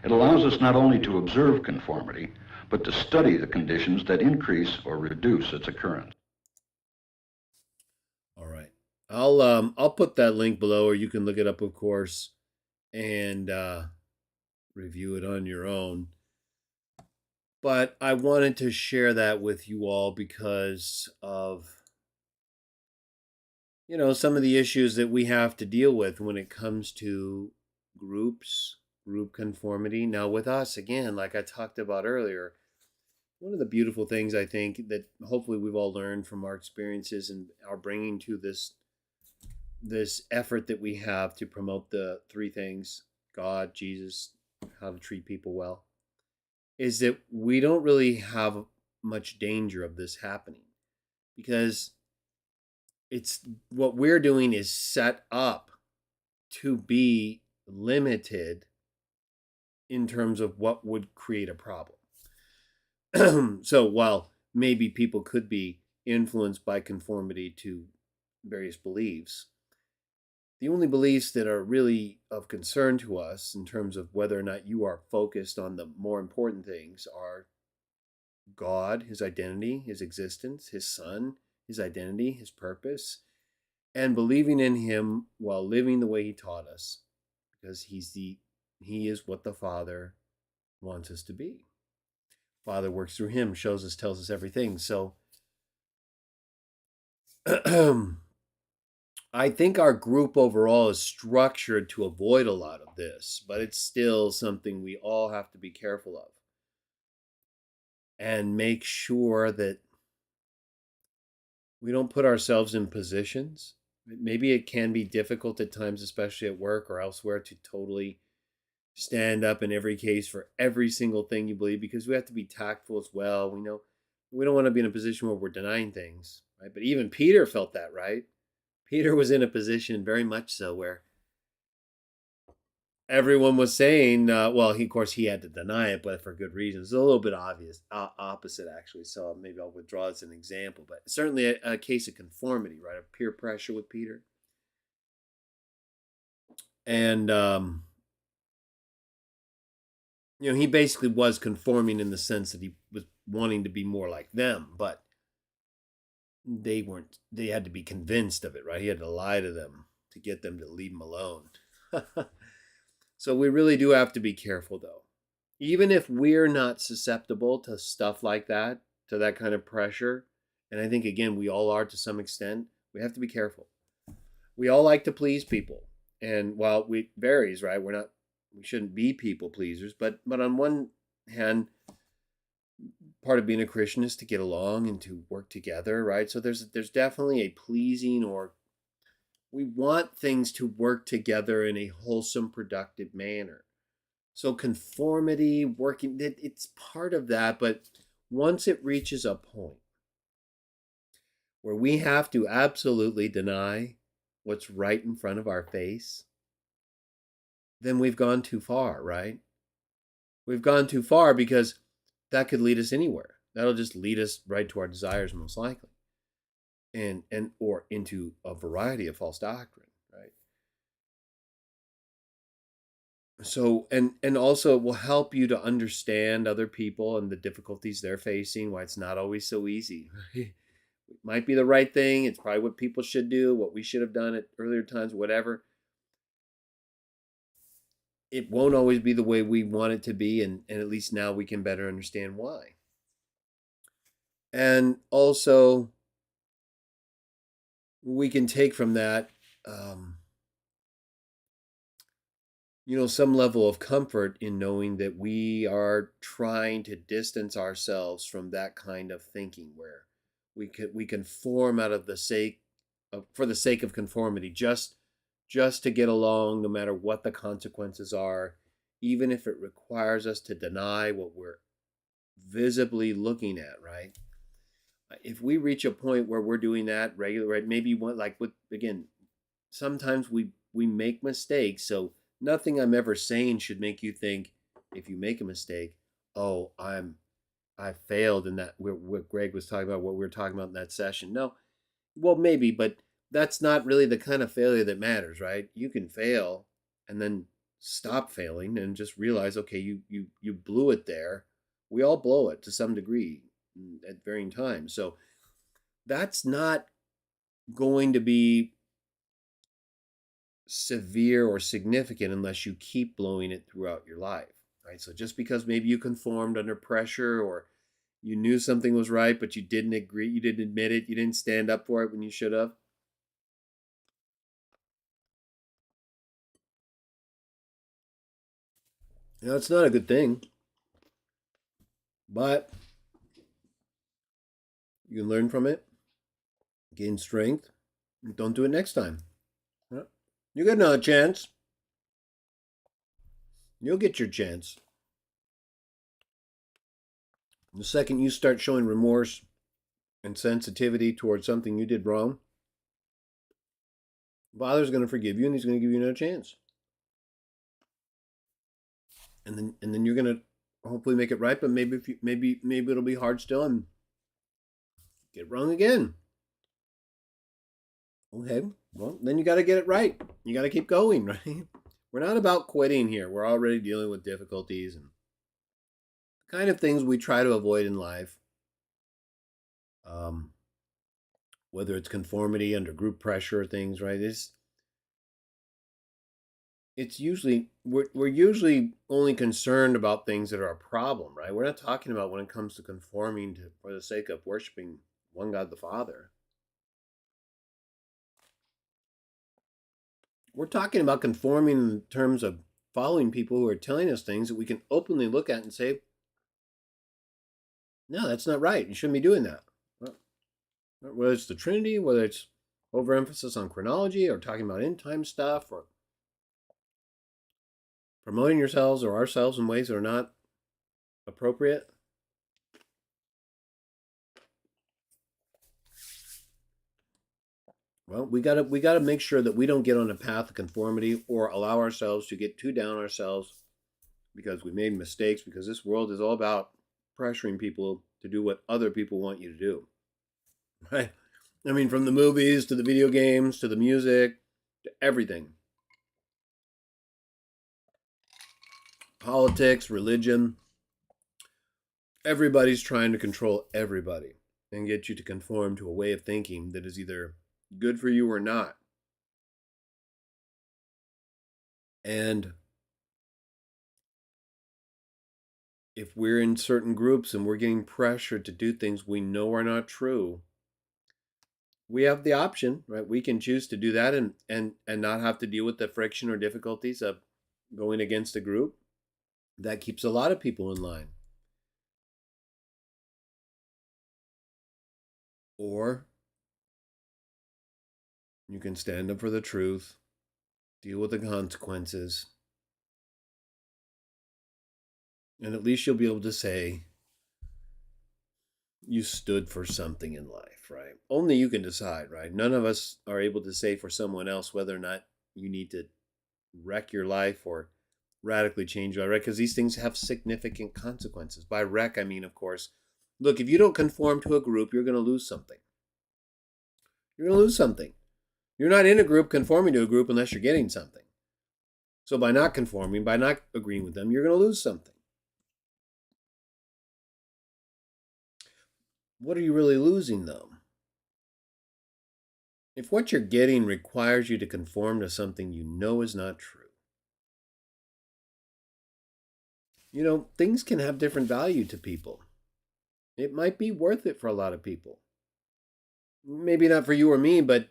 It allows us not only to observe conformity, but to study the conditions that increase or reduce its occurrence. All right. I'll put that link below, or you can look it up, of course, and review it on your own. But I wanted to share that with you all because of, some of the issues that we have to deal with when it comes to groups, group conformity. Now with us, again, like I talked about earlier, one of the beautiful things I think that hopefully we've all learned from our experiences and are bringing to this effort that we have to promote the three things: God, Jesus, how to treat people well, is that we don't really have much danger of this happening, because it's what we're doing is set up to be limited in terms of what would create a problem. So while maybe people could be influenced by conformity to various beliefs, the only beliefs that are really of concern to us in terms of whether or not you are focused on the more important things are God, his identity, his existence, his son, his identity, his purpose, and believing in him while living the way he taught us, because he is what the Father wants us to be. Father works through him, shows us, tells us everything. So I think our group overall is structured to avoid a lot of this, but it's still something we all have to be careful of and make sure that we don't put ourselves in positions. Maybe it can be difficult at times, especially at work or elsewhere, to totally stand up in every case for every single thing you believe, because we have to be tactful as well. We know we don't want to be in a position where we're denying things, right? But even Peter felt that, right? Peter was in a position very much so where everyone was saying, of course he had to deny it, but for good reasons. It's a little bit obvious, opposite actually. So maybe I'll withdraw as an example, but certainly a case of conformity, right? Of peer pressure with Peter. And, he basically was conforming in the sense that he was wanting to be more like them, but they weren't. They had to be convinced of it, right? He had to lie to them to get them to leave him alone. So we really do have to be careful, though. Even if we're not susceptible to stuff like that, to that kind of pressure, and I think, again, we all are to some extent, we have to be careful. We all like to please people. And while it varies, right? We shouldn't be people pleasers, but on one hand, part of being a Christian is to get along and to work together, right? So there's definitely a pleasing, or we want things to work together in a wholesome, productive manner. So conformity, working, it's part of that, but once it reaches a point where we have to absolutely deny what's right in front of our face, then we've gone too far, right? We've gone too far, because that could lead us anywhere. That'll just lead us right to our desires, most likely, and or into a variety of false doctrine, right? So and also it will help you to understand other people and the difficulties they're facing, why it's not always so easy. It might be the right thing, it's probably what people should do, what we should have done at earlier times, whatever. It won't always be the way we want it to be, and at least now we can better understand why. And also, we can take from that, um, some level of comfort in knowing that we are trying to distance ourselves from that kind of thinking, where we conform out of the sake of, for the sake of conformity, just to get along, no matter what the consequences are, even if it requires us to deny what we're visibly looking at, right? If we reach a point where we're doing that regularly, right? Maybe one, like, with, again, sometimes we make mistakes, so nothing I'm ever saying should make you think, if you make a mistake, oh, I failed in that. What Greg was talking about, what we were talking about in that session. No, well, maybe, but that's not really the kind of failure that matters, right? You can fail and then stop failing and just realize, okay, you blew it there. We all blow it to some degree at varying times. So that's not going to be severe or significant unless you keep blowing it throughout your life, right? So just because maybe you conformed under pressure, or you knew something was right but you didn't agree, you didn't admit it, you didn't stand up for it when you should have, it's not a good thing. But you can learn from it, gain strength, and don't do it next time. You get another chance. You'll get your chance. The second you start showing remorse and sensitivity towards something you did wrong, Father's going to forgive you, and He's going to give you another chance. And then you're going to hopefully make it right. But maybe if you, maybe it'll be hard still, and get it wrong again. Okay, well, then you got to get it right. You got to keep going, right? We're not about quitting here. We're already dealing with difficulties and kind of things we try to avoid in life. Whether it's conformity under group pressure or things, right? It's usually, we're usually only concerned about things that are a problem, right? We're not talking about when it comes to conforming to, for the sake of worshiping one God the Father. We're talking about conforming in terms of following people who are telling us things that we can openly look at and say, no, that's not right. You shouldn't be doing that. Whether it's the Trinity, whether it's overemphasis on chronology, or talking about end time stuff, or promoting yourselves or ourselves in ways that are not appropriate. Well, we gotta make sure that we don't get on a path of conformity, or allow ourselves to get too down ourselves because we made mistakes, because this world is all about pressuring people to do what other people want you to do. Right? I mean, from the movies to the video games to the music to everything. Politics, religion. Everybody's trying to control everybody and get you to conform to a way of thinking that is either good for you or not. And if we're in certain groups and we're getting pressured to do things we know are not true, we have the option, right? We can choose to do that, and not have to deal with the friction or difficulties of going against a group. That keeps a lot of people in line. Or you can stand up for the truth, deal with the consequences, and at least you'll be able to say you stood for something in life, right? Only you can decide, right? None of us are able to say for someone else whether or not you need to wreck your life or radically change your life, right? Because these things have significant consequences. By wreck, I mean, of course, look, if you don't conform to a group, you're going to lose something. You're going to lose something. You're not in a group conforming to a group unless you're getting something. So by not conforming, by not agreeing with them, you're going to lose something. What are you really losing, though? If what you're getting requires you to conform to something you know is not true, things can have different value to people. It might be worth it for a lot of people. Maybe not for you or me, but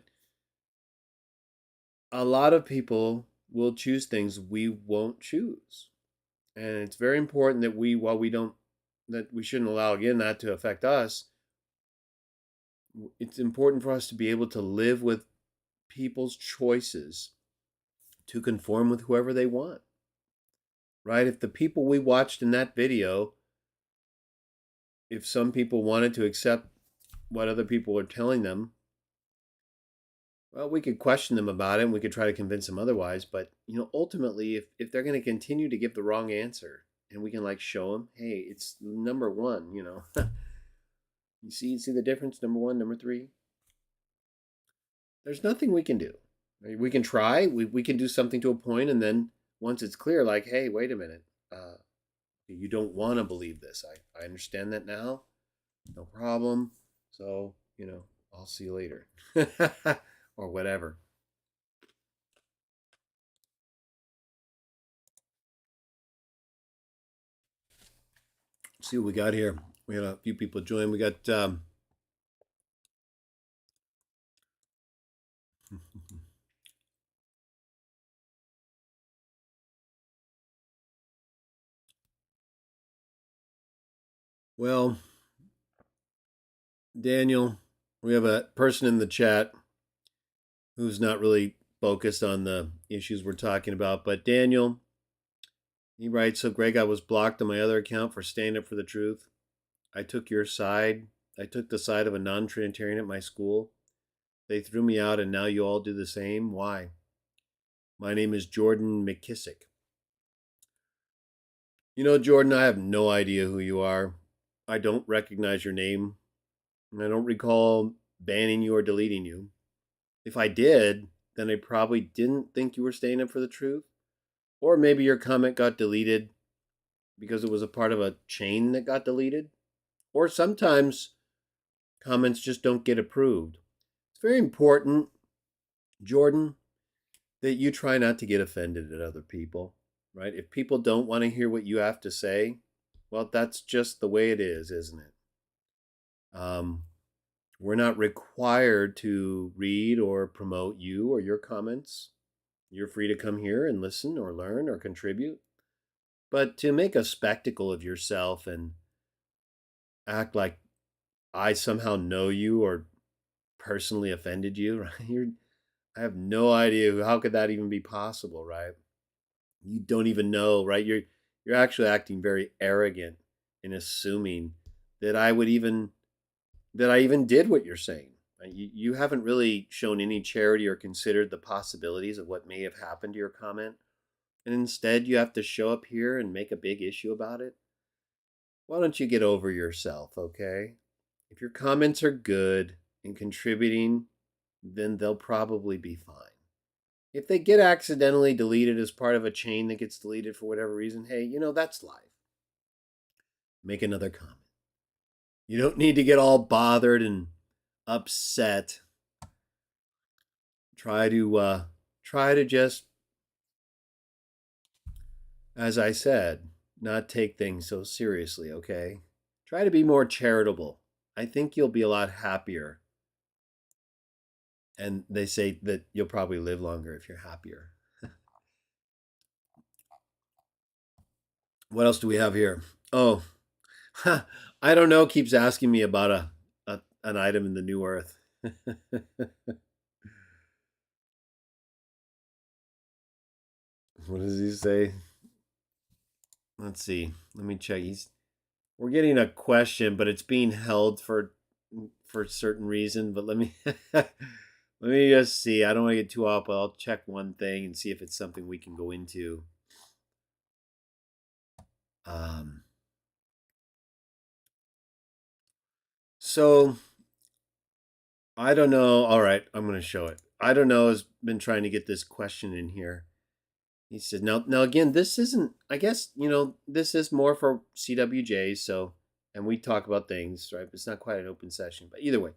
a lot of people will choose things we won't choose. And it's very important that while that we shouldn't allow, again, that to affect us, it's important for us to be able to live with people's choices to conform with whoever they want. Right? If the people we watched in that video, if some people wanted to accept what other people are telling them, well, we could question them about it and we could try to convince them otherwise. But, ultimately, if they're going to continue to give the wrong answer and we can show them, hey, it's number one, you see the difference, number one, number three. There's nothing we can do. We can try, we can do something to a point, and then once it's clear, hey, wait a minute, you don't want to believe this. I understand that now. No problem. So, I'll see you later. Or whatever. Let's see what we got here. We had a few people join. We got well, Daniel, we have a person in the chat who's not really focused on the issues we're talking about. But Daniel, he writes, so Greg, I was blocked on my other account for standing up for the truth. I took your side. I took the side of a non-Trinitarian at my school. They threw me out, and now you all do the same. Why? My name is Jordan McKissick. Jordan, I have no idea who you are. I don't recognize your name. And I don't recall banning you or deleting you. If I did, then I probably didn't think you were staying up for the truth. Or maybe your comment got deleted because it was a part of a chain that got deleted. Or sometimes comments just don't get approved. It's very important, Jordan, that you try not to get offended at other people, right? If people don't want to hear what you have to say, well, that's just the way it is, isn't it? We're not required to read or promote you or your comments. You're free to come here and listen or learn or contribute. But to make a spectacle of yourself and act like I somehow know you or personally offended you, right? I have no idea how could that even be possible, right? You don't even know, right? You're actually acting very arrogant in assuming that I even did what you're saying. You haven't really shown any charity or considered the possibilities of what may have happened to your comment. And instead, you have to show up here and make a big issue about it. Why don't you get over yourself, okay? If your comments are good and contributing, then they'll probably be fine. If they get accidentally deleted as part of a chain that gets deleted for whatever reason, hey, that's life. Make another comment. You don't need to get all bothered and upset. Try to just, as I said, not take things so seriously, okay? Try to be more charitable. I think you'll be a lot happier. And they say that you'll probably live longer if you're happier. What else do we have here? Oh, I don't know, keeps asking me about an item in the new earth. What does he say? Let's see. Let me check. We're getting a question, but it's being held for a certain reason. But let me let me just see. I don't want to get too off, but I'll check one thing and see if it's something we can go into. So I don't know. All right, I'm going to show it. I don't know has been trying to get this question in here. He said, now again, this isn't, I guess, this is more for CWJs. So, and we talk about things, right? It's not quite an open session, but either way.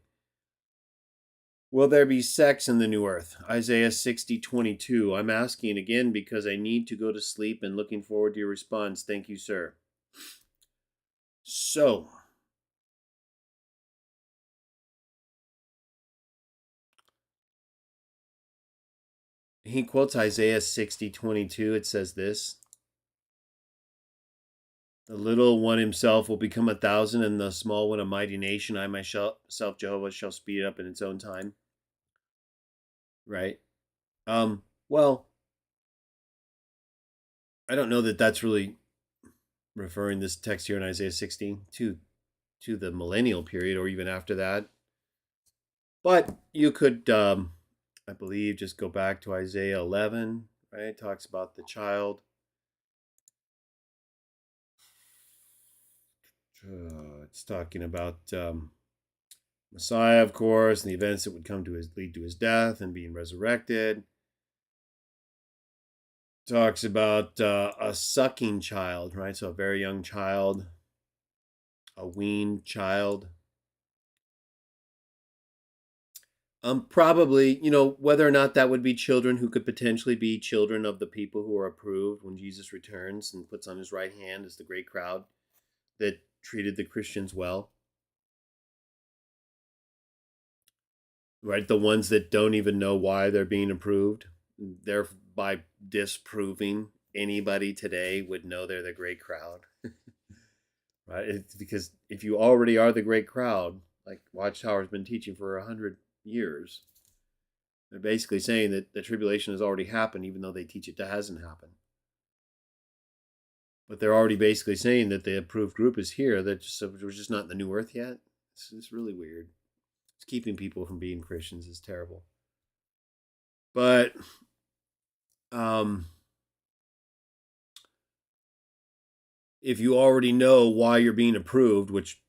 Will there be sex in the new earth? Isaiah 60:22. I'm asking again because I need to go to sleep and looking forward to your response. Thank you, sir. So, he quotes Isaiah 60:22. It says this: the little one himself will become 1,000, and the small one a mighty nation. I myself, Jehovah, shall speed it up in its own time. Right? Well, I don't know that that's really referring this text here in Isaiah 60 to the millennial period or even after that. But you could, I believe, just go back to Isaiah 11, right? It talks about the child. It's talking about Messiah, of course, and the events that would come to lead to his death and being resurrected. Talks about a sucking child, right? So a very young child, a weaned child. Probably, whether or not that would be children who could potentially be children of the people who are approved when Jesus returns and puts on his right hand as the great crowd that treated the Christians well. Right? The ones that don't even know why they're being approved, thereby disproving anybody today would know they're the great crowd. Right? It's because if you already are the great crowd, like Watchtower's been teaching for 100 years, they're basically saying that the tribulation has already happened, even though they teach it hasn't happened. But they're already basically saying that the approved group is here. That we're just not in the new earth yet. It's really weird. It's keeping people from being Christians is terrible. But if you already know why you're being approved, which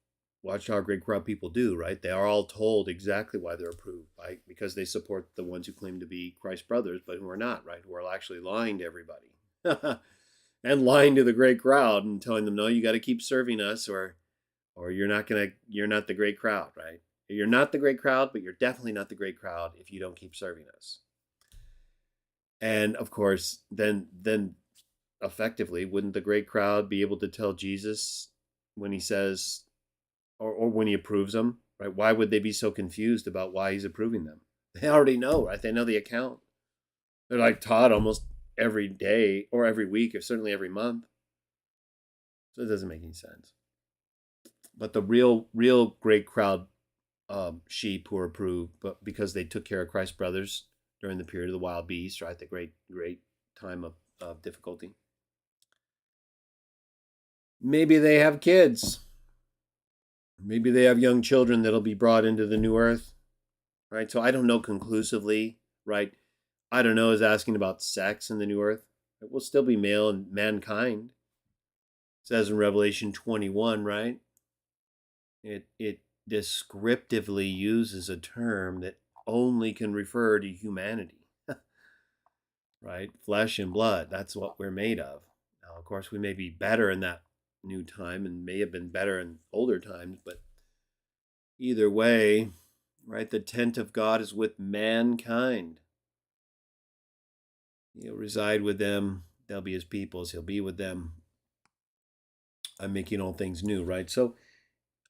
Watchtower Great Crowd people do, right? They are all told exactly why they're approved, right? Because they support the ones who claim to be Christ's brothers, but who are not, right? Who are actually lying to everybody. And lying to the great crowd and telling them, no, you got to keep serving us or you're not the great crowd, right? You're not the great crowd, but you're definitely not the great crowd if you don't keep serving us. And of course, then effectively, wouldn't the great crowd be able to tell Jesus when he says, or when he approves them, right? Why would they be so confused about why he's approving them? They already know, right? They know the account. They're like taught almost every day or every week or certainly every month. So it doesn't make any sense. But the real great crowd sheep who are approved, but because they took care of Christ's brothers during the period of the wild beast, right? The great time of difficulty. Maybe they have kids. Maybe they have young children that'll be brought into the new earth, right? So I don't know conclusively, right? I don't know is asking about sex in the new earth. It will still be male and mankind. It says in Revelation 21, right? It descriptively uses a term that only can refer to humanity, right? Flesh and blood, that's what we're made of. Now, of course, we may be better in that new time and may have been better in older times, but either way, right, the tent of God is with mankind. He'll reside with them. They'll be his peoples. He'll be with them. I'm making all things new, right? So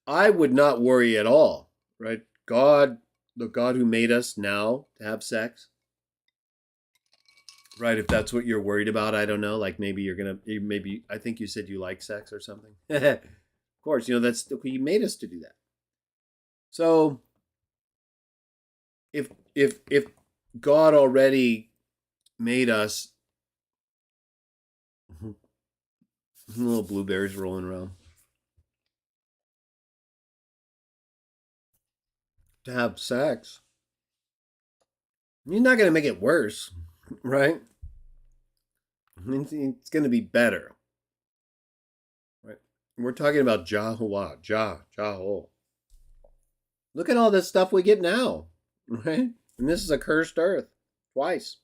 I would not worry at all, right? God, the God who made us now to have sex, right? If that's what you're worried about, I don't know. Like maybe I think you said you like sex or something. Of course, that's, he made us to do that. So if God already made us little blueberries rolling around to have sex, you're not going to make it worse, right? It's going to be better, right? We're talking about Jahuah, Jaho. Look at all this stuff we get now, right? And this is a cursed earth twice,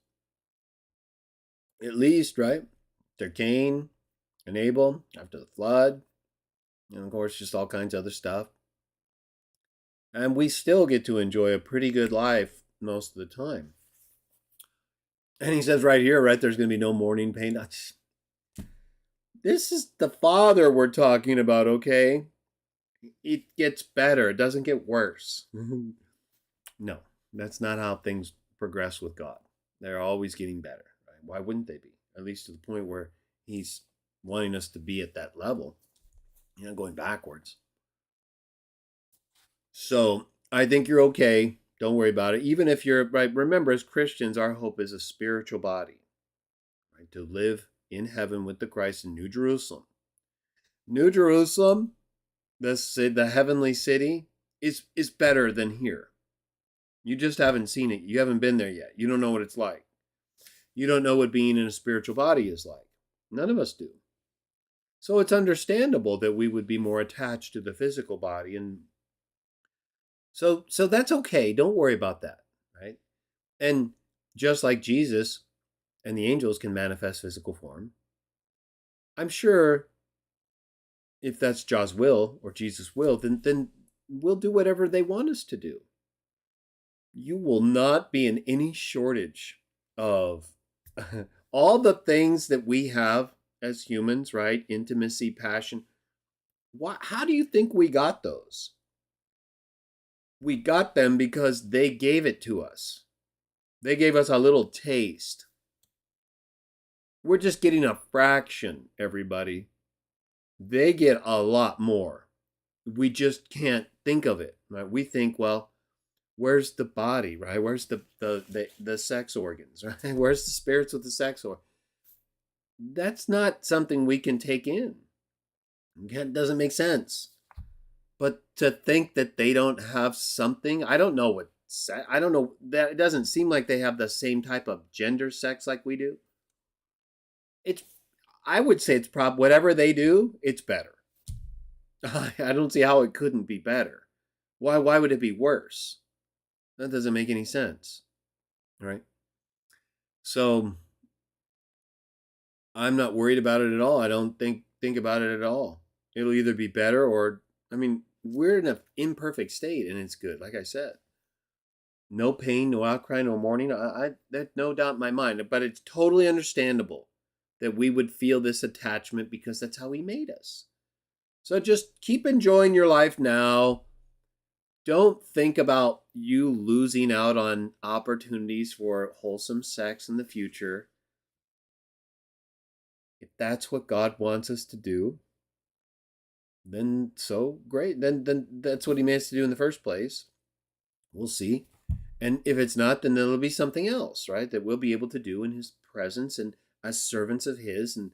at least, right? To Cain and Abel after the flood, and of course, just all kinds of other stuff. And we still get to enjoy a pretty good life most of the time. And he says right here, right, there's going to be no mourning, pain. This is the Father we're talking about, okay? It gets better. It doesn't get worse. No, that's not how things progress with God. They're always getting better. Right? Why wouldn't they be? At least to the point where he's wanting us to be at that level, going backwards. So I think you're okay. Don't worry about it. Even if you're, right, remember, as Christians, our hope is a spiritual body, right? To live in heaven with the Christ in New Jerusalem. New Jerusalem, the heavenly city, is better than here. You just haven't seen it. You haven't been there yet. You don't know what it's like. You don't know what being in a spiritual body is like. None of us do. So it's understandable that we would be more attached to the physical body. And so that's okay. Don't worry about that, right? And just like Jesus and the angels can manifest physical form, I'm sure if that's Jah's will or Jesus' will, then we'll do whatever they want us to do. You will not be in any shortage of all the things that we have as humans, right? Intimacy, passion. How do you think we got those? We got them because they gave it to us. They gave us a little taste. We're just getting a fraction, everybody. They get a lot more. We just can't think of it, right? We think, well, where's the body, right? Where's the sex organs, right? Where's the spirits with the sex organs? That's not something we can take in. It doesn't make sense. But to think that they don't have something, I don't know I don't know, that it doesn't seem like they have the same type of gender sex like we do. I would say it's whatever they do, it's better. I don't see how it couldn't be better. Why would it be worse? That doesn't make any sense, right? So I'm not worried about it at all. I don't think about it at all. It'll either be better or, we're in an imperfect state and it's good. Like I said, no pain, no outcry, no mourning. That no doubt in my mind, but it's totally understandable that we would feel this attachment because that's how he made us. So just keep enjoying your life now. Don't think about you losing out on opportunities for wholesome sex in the future. If that's what God wants us to do, then so great. Then that's what he made us to do in the first place. We'll see. And if it's not, then it'll be something else, right? That we'll be able to do in his presence and as servants of his, and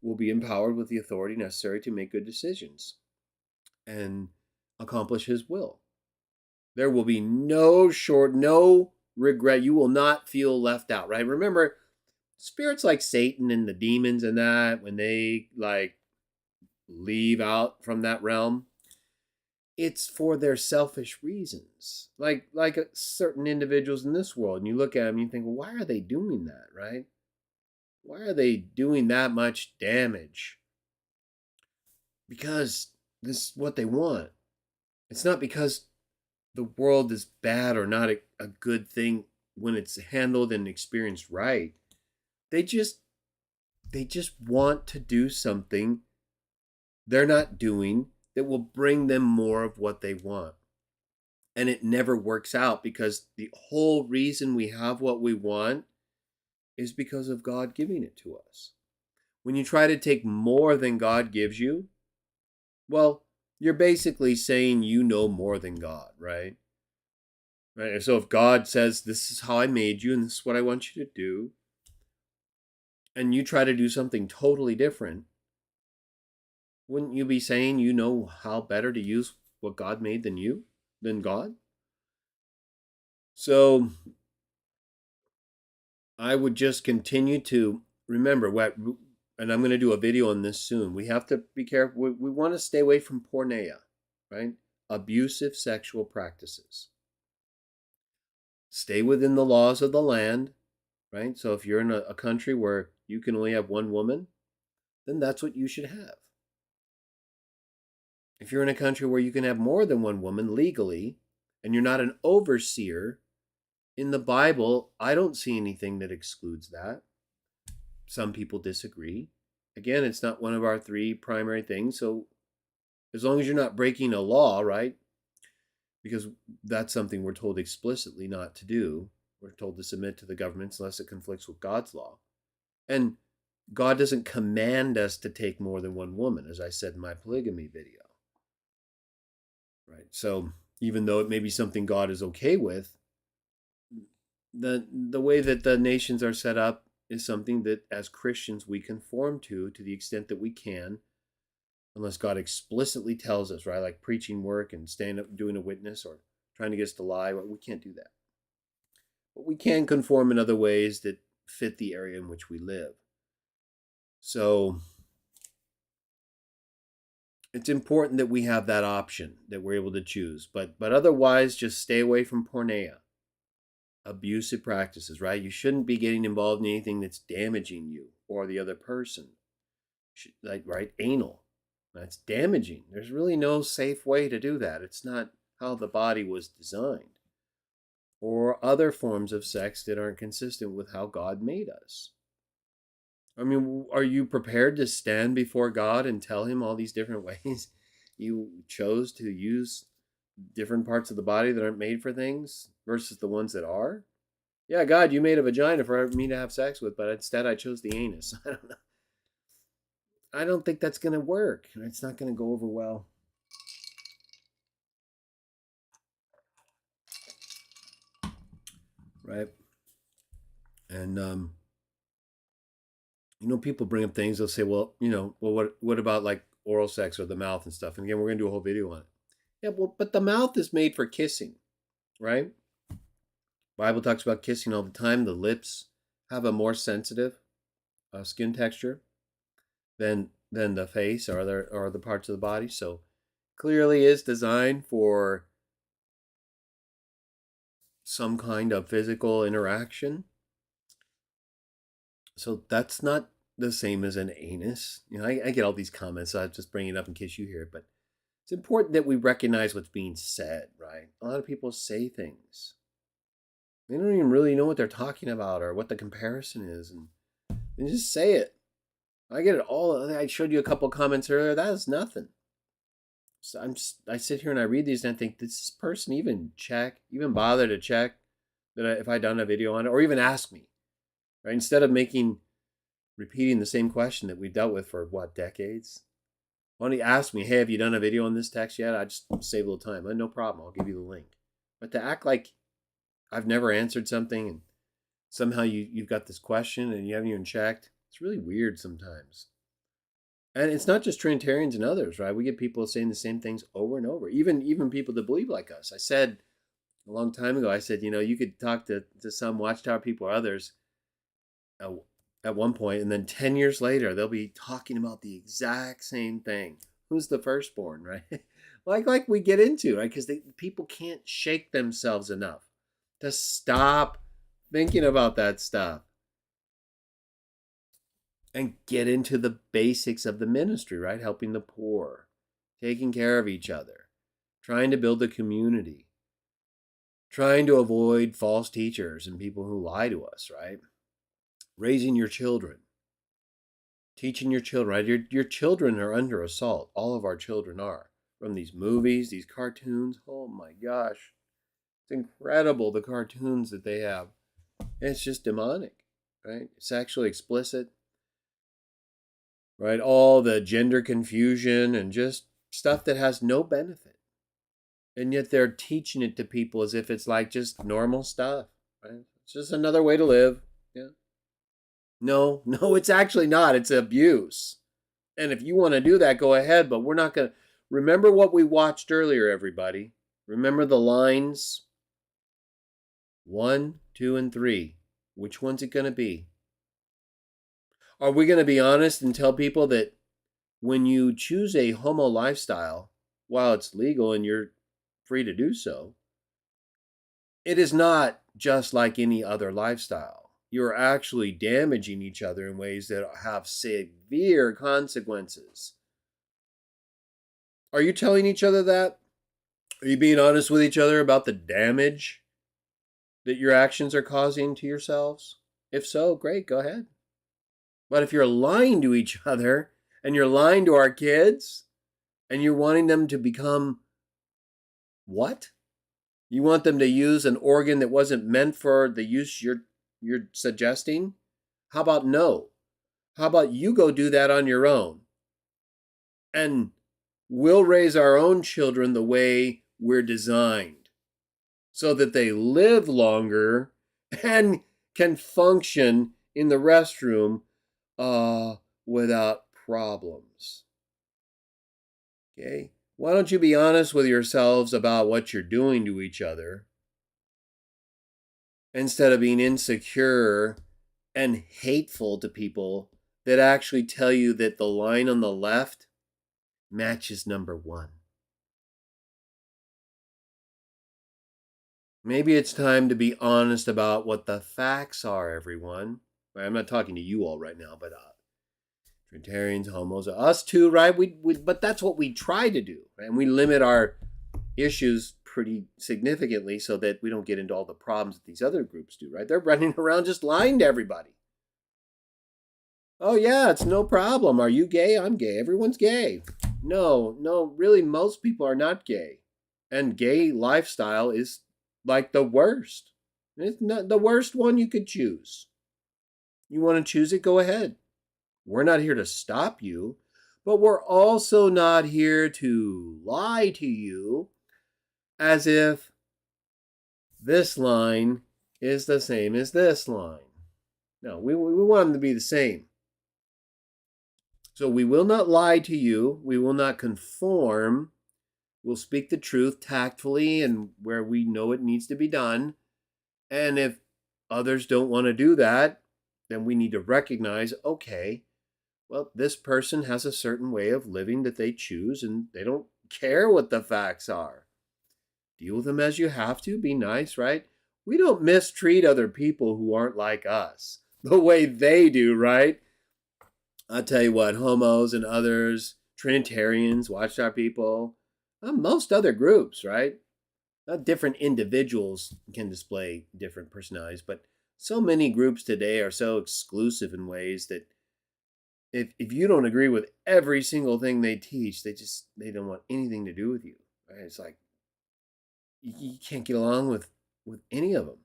we'll be empowered with the authority necessary to make good decisions and accomplish his will. There will be no regret. You will not feel left out, right? Remember, spirits like Satan and the demons and that, when they leave out from that realm, it's for their selfish reasons. Like certain individuals in this world, and you look at them and you think, well, why are they doing that, right? Why are they doing that much damage? Because this is what they want. It's not because the world is bad or not a good thing when it's handled and experienced right. They just want to do something they're not doing that will bring them more of what they want. And it never works out because the whole reason we have what we want is because of God giving it to us. When you try to take more than God gives you, well, you're basically saying you know more than God, right? Right. So if God says, this is how I made you and this is what I want you to do, and you try to do something totally different, wouldn't you be saying you know how better to use what God made than God? So I would just continue to remember and I'm going to do a video on this soon. We have to be careful. We want to stay away from porneia, right? Abusive sexual practices. Stay within the laws of the land, right? So if you're in a country where you can only have one woman, then that's what you should have. If you're in a country where you can have more than one woman legally, and you're not an overseer, in the Bible, I don't see anything that excludes that. Some people disagree. Again, it's not one of our three primary things. So as long as you're not breaking a law, right? Because that's something we're told explicitly not to do. We're told to submit to the governments unless it conflicts with God's law. And God doesn't command us to take more than one woman, as I said in my polygamy video. Right? So even though it may be something God is okay with, the way that the nations are set up is something that as Christians we conform to the extent that we can, unless God explicitly tells us, right? Like preaching work and stand up doing a witness or trying to get us to lie. We can't do that. But we can conform in other ways that fit the area in which we live. So it's important that we have that option, that we're able to choose. But otherwise, just stay away from porneia. Abusive practices, right? You shouldn't be getting involved in anything that's damaging you or the other person. Like, right? Anal. That's damaging. There's really no safe way to do that. It's not how the body was designed. Or other forms of sex that aren't consistent with how God made us. I mean, are you prepared to stand before God and tell him all these different ways you chose to use different parts of the body that aren't made for things versus the ones that are? Yeah, God, you made a vagina for me to have sex with, but instead I chose the anus. I don't know. I don't think that's going to work. It's not going to go over well. Right? And, people bring up things, they'll say, well, what about like oral sex or the mouth and stuff? And again, we're going to do a whole video on it. Yeah, well, but the mouth is made for kissing, right? Bible talks about kissing all the time. The lips have a more sensitive skin texture than the face or the parts of the body. So clearly is designed for some kind of physical interaction. So that's not the same as an anus. I get all these comments, so I'm just bringing it up in case you hear it, but it's important that we recognize what's being said, right? A lot of people say things. They don't even really know what they're talking about or what the comparison is, and they just say it. I get it all. I showed you a couple comments earlier. That is nothing. So I sit here and I read these and I think, does this person even bother to check that if I done a video on it, or even ask me, right? Instead of repeating the same question that we've dealt with for decades. Why don't you ask me, hey, have you done a video on this text yet? I just save a little time. No problem. I'll give you the link. But to act like I've never answered something and somehow you've got this question and you haven't even checked, it's really weird sometimes. And it's not just Trinitarians and others, right? We get people saying the same things over and over, even people that believe like us. I said a long time ago, you could talk to some Watchtower people or others at one point, and then 10 years later, they'll be talking about the exact same thing. Who's the firstborn, right? like we get into, right? Because people can't shake themselves enough to stop thinking about that stuff and get into the basics of the ministry, right? Helping the poor, taking care of each other, trying to build a community, trying to avoid false teachers and people who lie to us, right? Raising your children, teaching your children, right? Your children are under assault. All of our children are. From these movies, these cartoons. Oh my gosh. It's incredible, the cartoons that they have. And it's just demonic, right? Sexually explicit, right? All the gender confusion and just stuff that has no benefit. And yet they're teaching it to people as if it's like just normal stuff. Right? It's just another way to live. Yeah. No, it's actually not. It's abuse. And if you want to do that, go ahead. But we're not going to. Remember what we watched earlier, everybody. Remember the lines 1, 2, and 3. Which one's it going to be? Are we going to be honest and tell people that when you choose a homo lifestyle, while it's legal and you're free to do so, it is not just like any other lifestyle. You're actually damaging each other in ways that have severe consequences. Are you telling each other that? Are you being honest with each other about the damage that your actions are causing to yourselves? If so, great, go ahead. But if you're lying to each other and you're lying to our kids and you're wanting them to become what? You want them to use an organ that wasn't meant for the use you're suggesting? How about no? How about you go do that on your own? And we'll raise our own children the way we're designed so that they live longer and can function in the restroom without problems. Okay? Why don't you be honest with yourselves about what you're doing to each other instead of being insecure and hateful to people that actually tell you that the line on the left matches number 1. Maybe it's time to be honest about what the facts are, everyone. I'm not talking to you all right now, but Trinitarians, homos, us too, right? But that's what we try to do, right? And we limit our issues pretty significantly so that we don't get into all the problems that these other groups do, right? They're running around just lying to everybody. Oh yeah, it's no problem. Are you gay? I'm gay. Everyone's gay. No, really, most people are not gay. And gay lifestyle is like the worst. It's not the worst one you could choose. You want to choose it? Go ahead. We're not here to stop you, but we're also not here to lie to you as if this line is the same as this line. No, we want them to be the same. So we will not lie to you. We will not conform. We'll speak the truth tactfully and where we know it needs to be done. And if others don't want to do that, then we need to recognize, okay, well, this person has a certain way of living that they choose and they don't care what the facts are. Deal with them as you have to. Be nice, right? We don't mistreat other people who aren't like us the way they do, right? I'll tell you what, homos and others, Trinitarians, Watchtower people, most other groups, right? Not different individuals can display different personalities, but so many groups today are so exclusive in ways that if you don't agree with every single thing they teach, they don't want anything to do with you. Right? It's like you can't get along with any of them.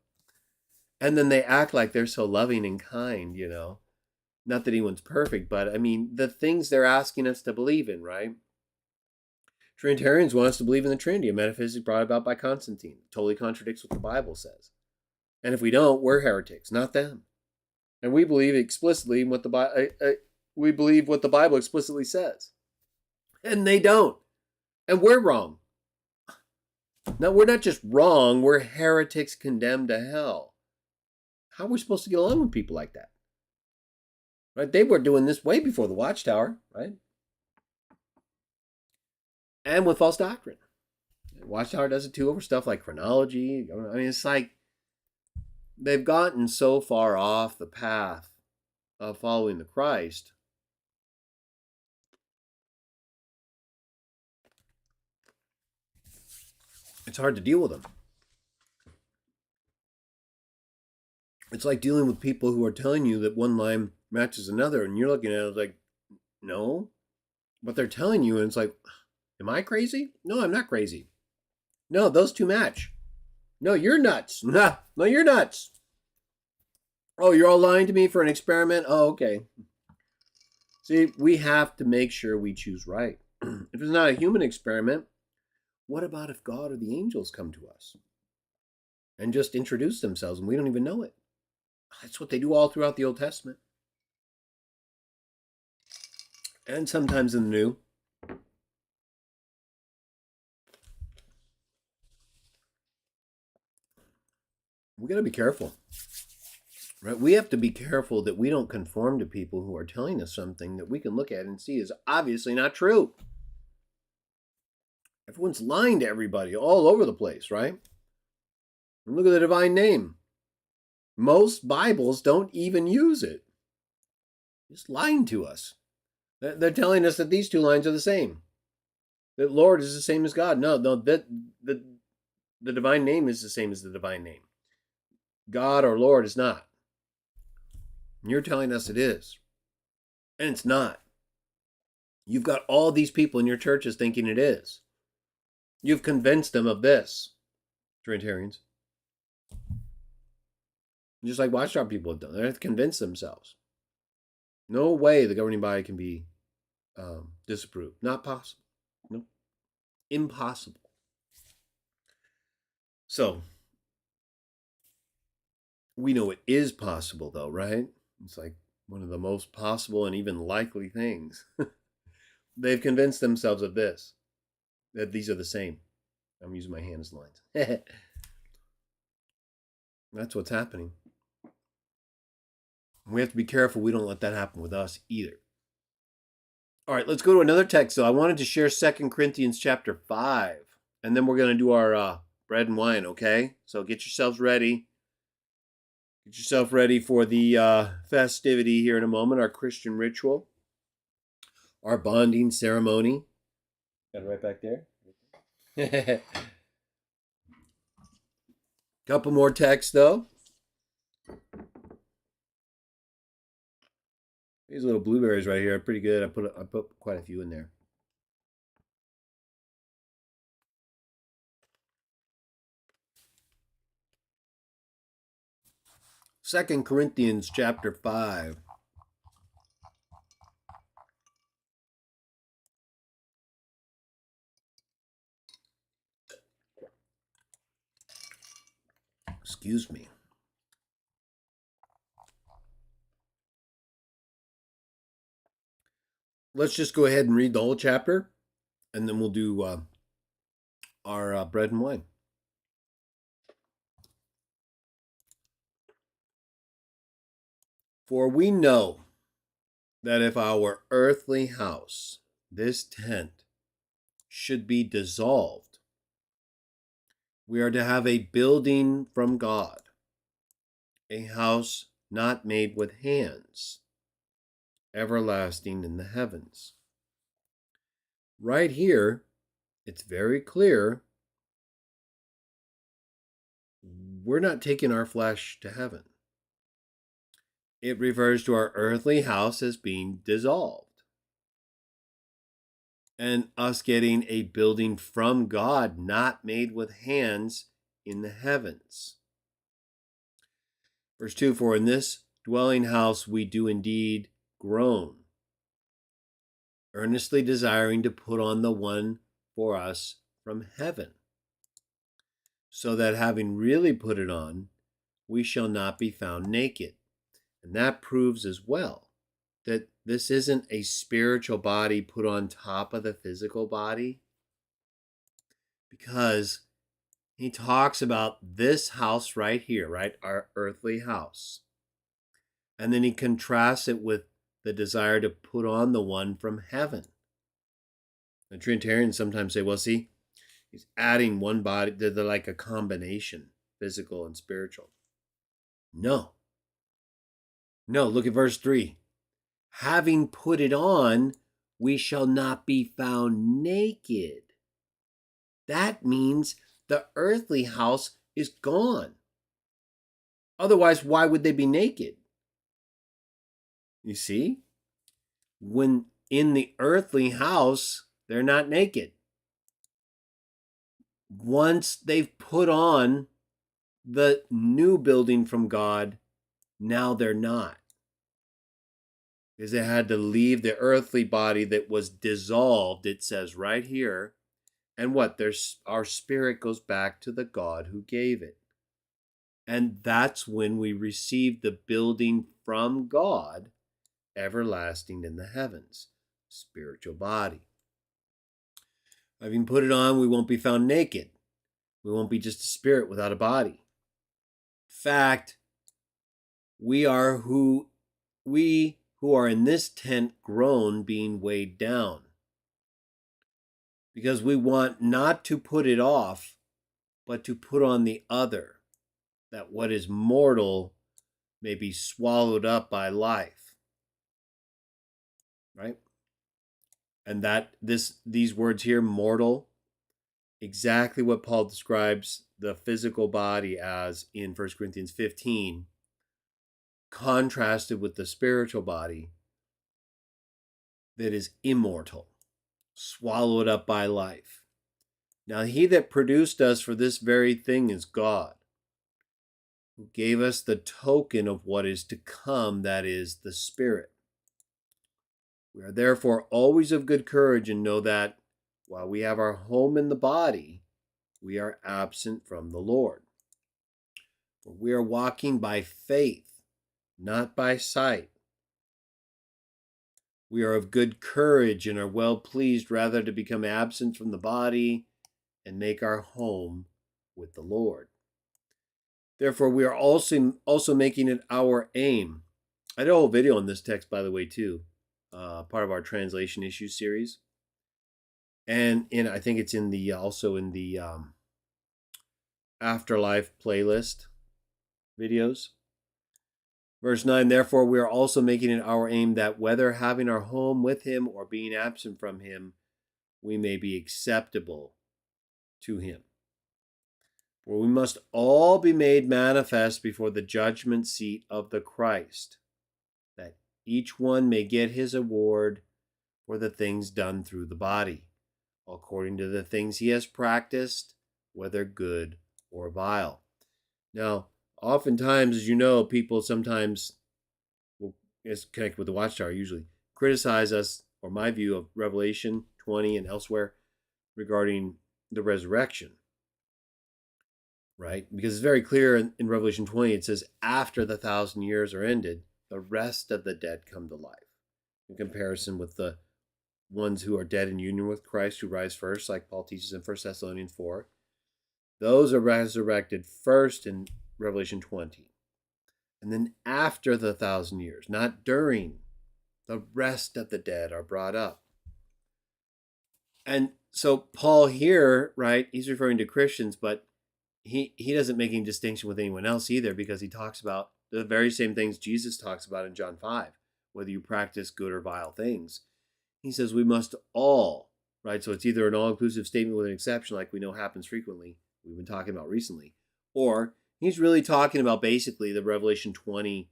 And then they act like they're so loving and kind, you know. Not that anyone's perfect, but I mean, the things they're asking us to believe in, right? Trinitarians want us to believe in the Trinity, a metaphysics brought about by Constantine. It totally contradicts what the Bible says. And if we don't, we're heretics, not them. And we believe explicitly what we believe what the Bible explicitly says. And they don't. And we're wrong. No, we're not just wrong, we're heretics condemned to hell. How are we supposed to get along with people like that? Right? They were doing this way before the Watchtower, right? And with false doctrine. Watchtower does it too over stuff like chronology. I mean, it's like they've gotten so far off the path of following the Christ. It's hard to deal with them. It's like dealing with people who are telling you that one line matches another, and you're looking at it like, no. But they're telling you, and it's like, am I crazy? No, I'm not crazy. No, those two match. No, you're nuts. No, you're nuts. Oh, you're all lying to me for an experiment? Oh, okay. See, we have to make sure we choose right. If it's not a human experiment, what about if God or the angels come to us and just introduce themselves and we don't even know it? That's what they do all throughout the Old Testament. And sometimes in the New. We got to be careful. Right? We have to be careful that we don't conform to people who are telling us something that we can look at and see is obviously not true. Everyone's lying to everybody all over the place, right? And look at the divine name. Most Bibles don't even use it. Just lying to us. They're telling us that these two lines are the same. That Lord is the same as God. No, that the divine name is the same as the divine name. God or Lord is not. You're telling us it is. And it's not. You've got all these people in your churches thinking it is. You've convinced them of this, Trinitarians. Just like Watchdog people have done. They have to convince themselves. No way the governing body can be disapproved. Not possible. No. Impossible. So, we know it is possible, though, right? It's like one of the most possible and even likely things. They've convinced themselves of this, that these are the same. I'm using my hand as lines. That's what's happening. We have to be careful we don't let that happen with us either. All right, let's go to another text. So I wanted to share 2 Corinthians chapter 5, and then we're going to do our bread and wine, okay? So get yourselves ready. Get yourself ready for the festivity here in a moment, our Christian ritual, our bonding ceremony. Got it right back there. Couple more texts, though. These little blueberries right here are pretty good. I put quite a few in there. Second Corinthians chapter 5. Excuse me. Let's just go ahead and read the whole chapter, and then we'll do our bread and wine. For we know that if our earthly house, this tent, should be dissolved, we are to have a building from God, a house not made with hands, everlasting in the heavens. Right here, it's very clear we're not taking our flesh to heaven. It refers to our earthly house as being dissolved and us getting a building from God, not made with hands, in the heavens. Verse 2, for in this dwelling house we do indeed groan, earnestly desiring to put on the one for us from heaven, so that having really put it on, we shall not be found naked. And that proves as well that this isn't a spiritual body put on top of the physical body, because he talks about this house right here, right? Our earthly house. And then he contrasts it with the desire to put on the one from heaven. The Trinitarians sometimes say, well, see, he's adding one body, they're like a combination, physical and spiritual. No, look at verse 3. Having put it on, we shall not be found naked. That means the earthly house is gone. Otherwise, why would they be naked? You see? When in the earthly house, they're not naked. Once they've put on the new building from God, now they're not. Because it had to leave the earthly body that was dissolved, it says right here. And what? Our spirit goes back to the God who gave it. And that's when we receive the building from God, everlasting in the heavens, spiritual body. Having put it on, we won't be found naked. We won't be just a spirit without a body. In fact, we who are in this tent groan, being weighed down. Because we want not to put it off, but to put on the other, that what is mortal may be swallowed up by life. Right? And that these words here, mortal, exactly what Paul describes the physical body as in 1 Corinthians 15, contrasted with the spiritual body that is immortal, swallowed up by life. Now he that produced us for this very thing is God, who gave us the token of what is to come, that is, the Spirit. We are therefore always of good courage, and know that while we have our home in the body, we are absent from the Lord. For we are walking by faith, not by sight. We are of good courage and are well pleased rather to become absent from the body and make our home with the Lord. Therefore, we are also making it our aim. I did a whole video on this text, by the way, too, part of our translation issue series. And I think it's in the also in the Afterlife playlist videos. Verse 9, therefore we are also making it our aim that whether having our home with him or being absent from him, we may be acceptable to him. For we must all be made manifest before the judgment seat of the Christ, that each one may get his award for the things done through the body, according to the things he has practiced, whether good or vile. Now, oftentimes, as you know, people sometimes will connect with the Watchtower, usually criticize us, or my view of Revelation 20 and elsewhere regarding the resurrection, right? Because it's very clear in Revelation 20, it says, after the 1,000 years are ended, the rest of the dead come to life. In comparison with the ones who are dead in union with Christ, who rise first, like Paul teaches in 1 Thessalonians 4, those are resurrected first in Revelation 20. And then after the 1,000 years, not during, the rest of the dead are brought up. And so Paul here, right, he's referring to Christians, but he doesn't make any distinction with anyone else either, because he talks about the very same things Jesus talks about in John 5, whether you practice good or vile things. He says we must all, right? So it's either an all-inclusive statement with an exception, like we know happens frequently, we've been talking about recently, or he's really talking about basically the Revelation 20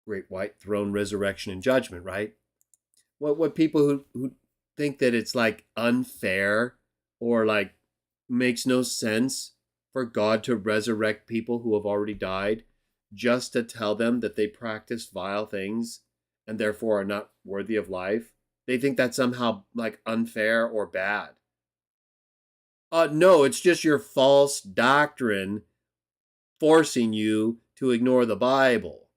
great white throne, resurrection, and judgment, right? What people who think that it's like unfair or like makes no sense for God to resurrect people who have already died just to tell them that they practice vile things and therefore are not worthy of life. They think that's somehow like unfair or bad. No, it's just your false doctrine forcing you to ignore the Bible.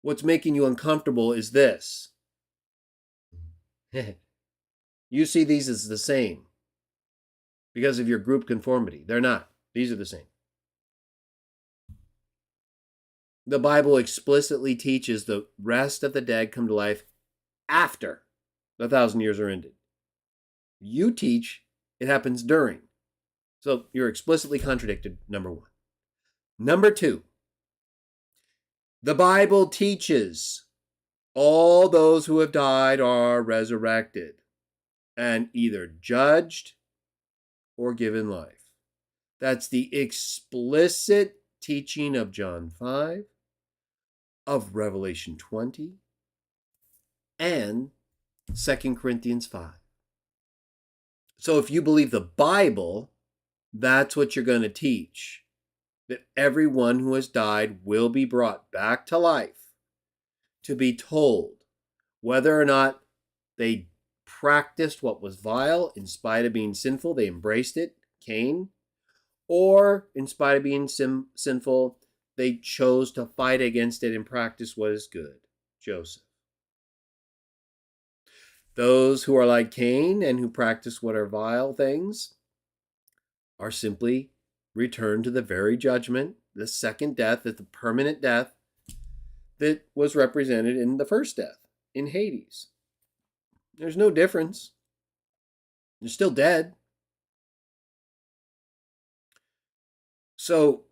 What's making you uncomfortable is this. You see these as the same because of your group conformity. They're not. These are the same. The Bible explicitly teaches the rest of the dead come to life after the 1,000 years are ended. You teach it happens during. So you're explicitly contradicted, number one. Number two, the Bible teaches all those who have died are resurrected and either judged or given life. That's the explicit teaching of John 5, of Revelation 20, and 2 Corinthians 5. So if you believe the Bible, that's what you're going to teach. That everyone who has died will be brought back to life. to be told whether or not they practiced what was vile in spite of being sinful, they embraced it, Cain, or in spite of being sinful, they chose to fight against it and practice what is good, Joseph. Those who are like Cain and who practice what are vile things are simply returned to the very judgment, the second death, the permanent death that was represented in the first death, in Hades. There's no difference. They're still dead. So,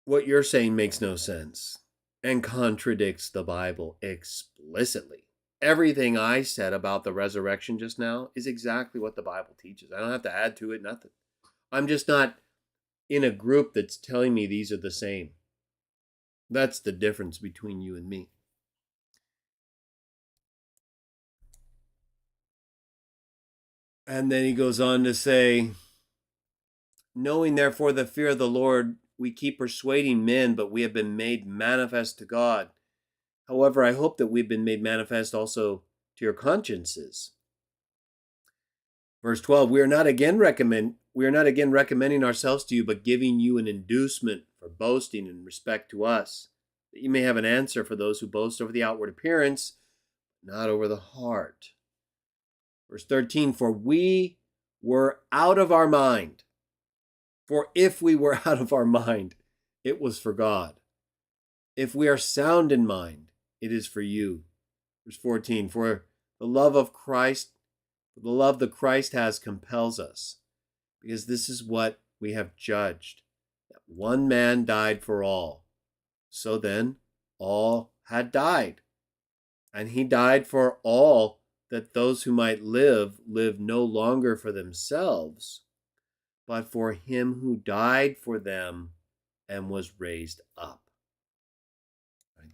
what you're saying makes no sense and contradicts the Bible explicitly. Everything I said about the resurrection just now is exactly what the Bible teaches. I don't have to add to it, nothing. I'm just not in a group that's telling me these are the same. That's the difference between you and me. And then he goes on to say, knowing therefore the fear of the Lord, we keep persuading men, but we have been made manifest to God. However, I hope that we've been made manifest also to your consciences. Verse 12, we are not again recommending ourselves to you, but giving you an inducement for boasting in respect to us, that you may have an answer for those who boast over the outward appearance, not over the heart. Verse 13, for we were out of our mind. For if we were out of our mind, it was for God. If we are sound in mind, it is for you. Verse 14, for the love that Christ has compels us, because this is what we have judged, that one man died for all. So then, all had died. And he died for all, that those who might live no longer for themselves, but for him who died for them and was raised up.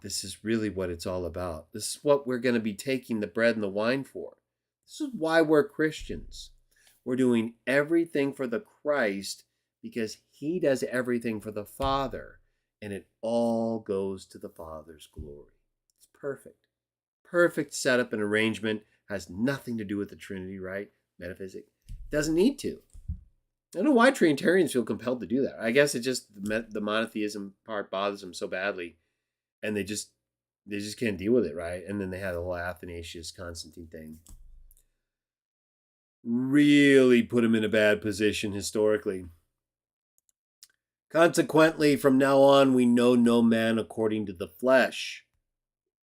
This is really what it's all about. This is what we're going to be taking the bread and the wine for. This is why we're Christians. We're doing everything for the Christ because he does everything for the Father, and it all goes to the Father's glory. It's perfect. Perfect setup and arrangement. Has nothing to do with the Trinity, right? Metaphysics. Doesn't need to. I don't know why Trinitarians feel compelled to do that. I guess it just, the monotheism part bothers them so badly, and they just can't deal with it, right? And then they had the whole Athanasius Constantine thing. Really put him in a bad position historically. Consequently, from now on, we know no man according to the flesh.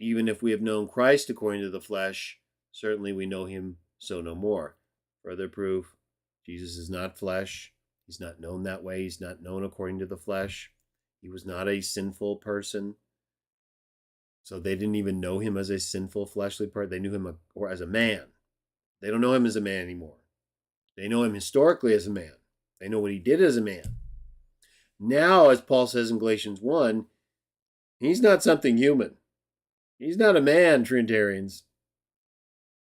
Even if we have known Christ according to the flesh, certainly we know him so no more. Further proof, Jesus is not flesh. He's not known that way. He's not known according to the flesh. He was not a sinful person. So they didn't even know him as a sinful fleshly person. They knew him as a man. They don't know him as a man anymore. They know him historically as a man. They know what he did as a man. Now, as Paul says in Galatians 1, he's not something human. He's not a man, Trinitarians.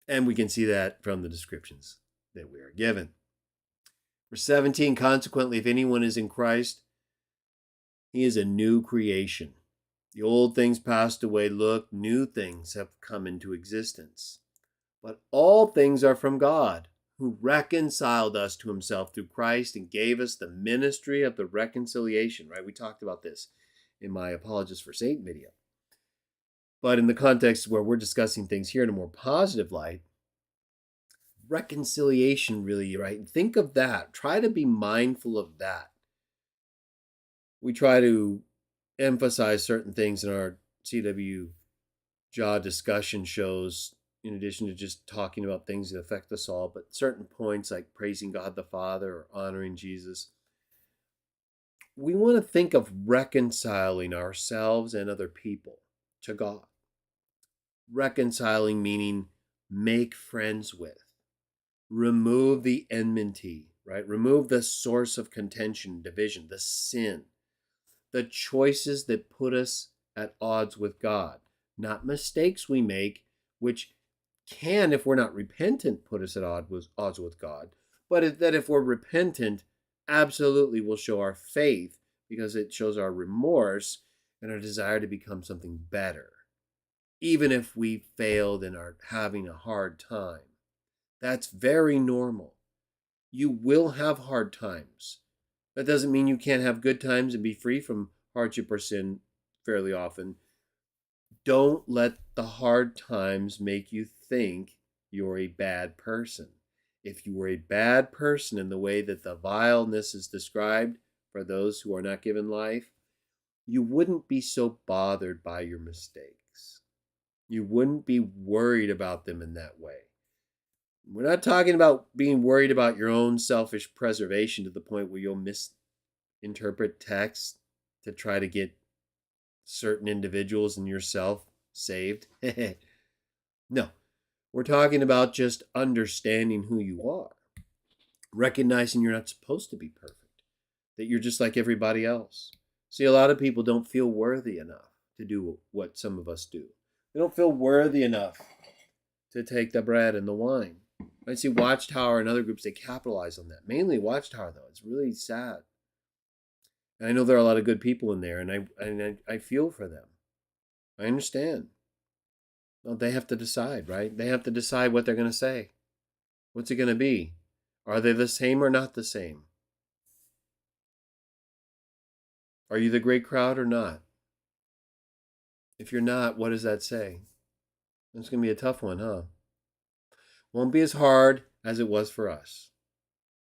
And we can see that from the descriptions that we are given. Verse 17, consequently, if anyone is in Christ, he is a new creation. The old things passed away. Look, new things have come into existence. But all things are from God, who reconciled us to himself through Christ and gave us the ministry of the reconciliation, right? We talked about this in my Apologists for Satan video. But in the context where we're discussing things here in a more positive light, reconciliation really, right? Think of that. Try to be mindful of that. We try to emphasize certain things in our CW Jah discussion shows, in addition to just talking about things that affect us all, but certain points like praising God the Father or honoring Jesus. We want to think of reconciling ourselves and other people to God. Reconciling meaning make friends with. Remove the enmity, right? Remove the source of contention, division, the sin. The choices that put us at odds with God. Not mistakes we make, which can, if we're not repentant, put us at odds with God. But that if we're repentant, absolutely will show our faith, because it shows our remorse and our desire to become something better. even if we failed and are having a hard time. That's very normal. You will have hard times. That doesn't mean you can't have good times and be free from hardship or sin fairly often. Don't let the hard times make you think you're a bad person. If you were a bad person in the way that the vileness is described for those who are not given life, you wouldn't be so bothered by your mistakes. You wouldn't be worried about them in that way. We're not talking about being worried about your own selfish preservation to the point where you'll misinterpret text to try to get certain individuals and yourself saved. No, we're talking about just understanding who you are, recognizing you're not supposed to be perfect, that you're just like everybody else. See, a lot of people don't feel worthy enough to do what some of us do. They don't feel worthy enough to take the bread and the wine. I see Watchtower and other groups, they capitalize on that. Mainly Watchtower, though. It's really sad. And I know there are a lot of good people in there, and I feel for them. I understand. Well, they have to decide, right? They have to decide what they're going to say. What's it going to be? Are they the same or not the same? Are you the great crowd or not? If you're not, what does that say? It's going to be a tough one, huh? Won't be as hard as it was for us.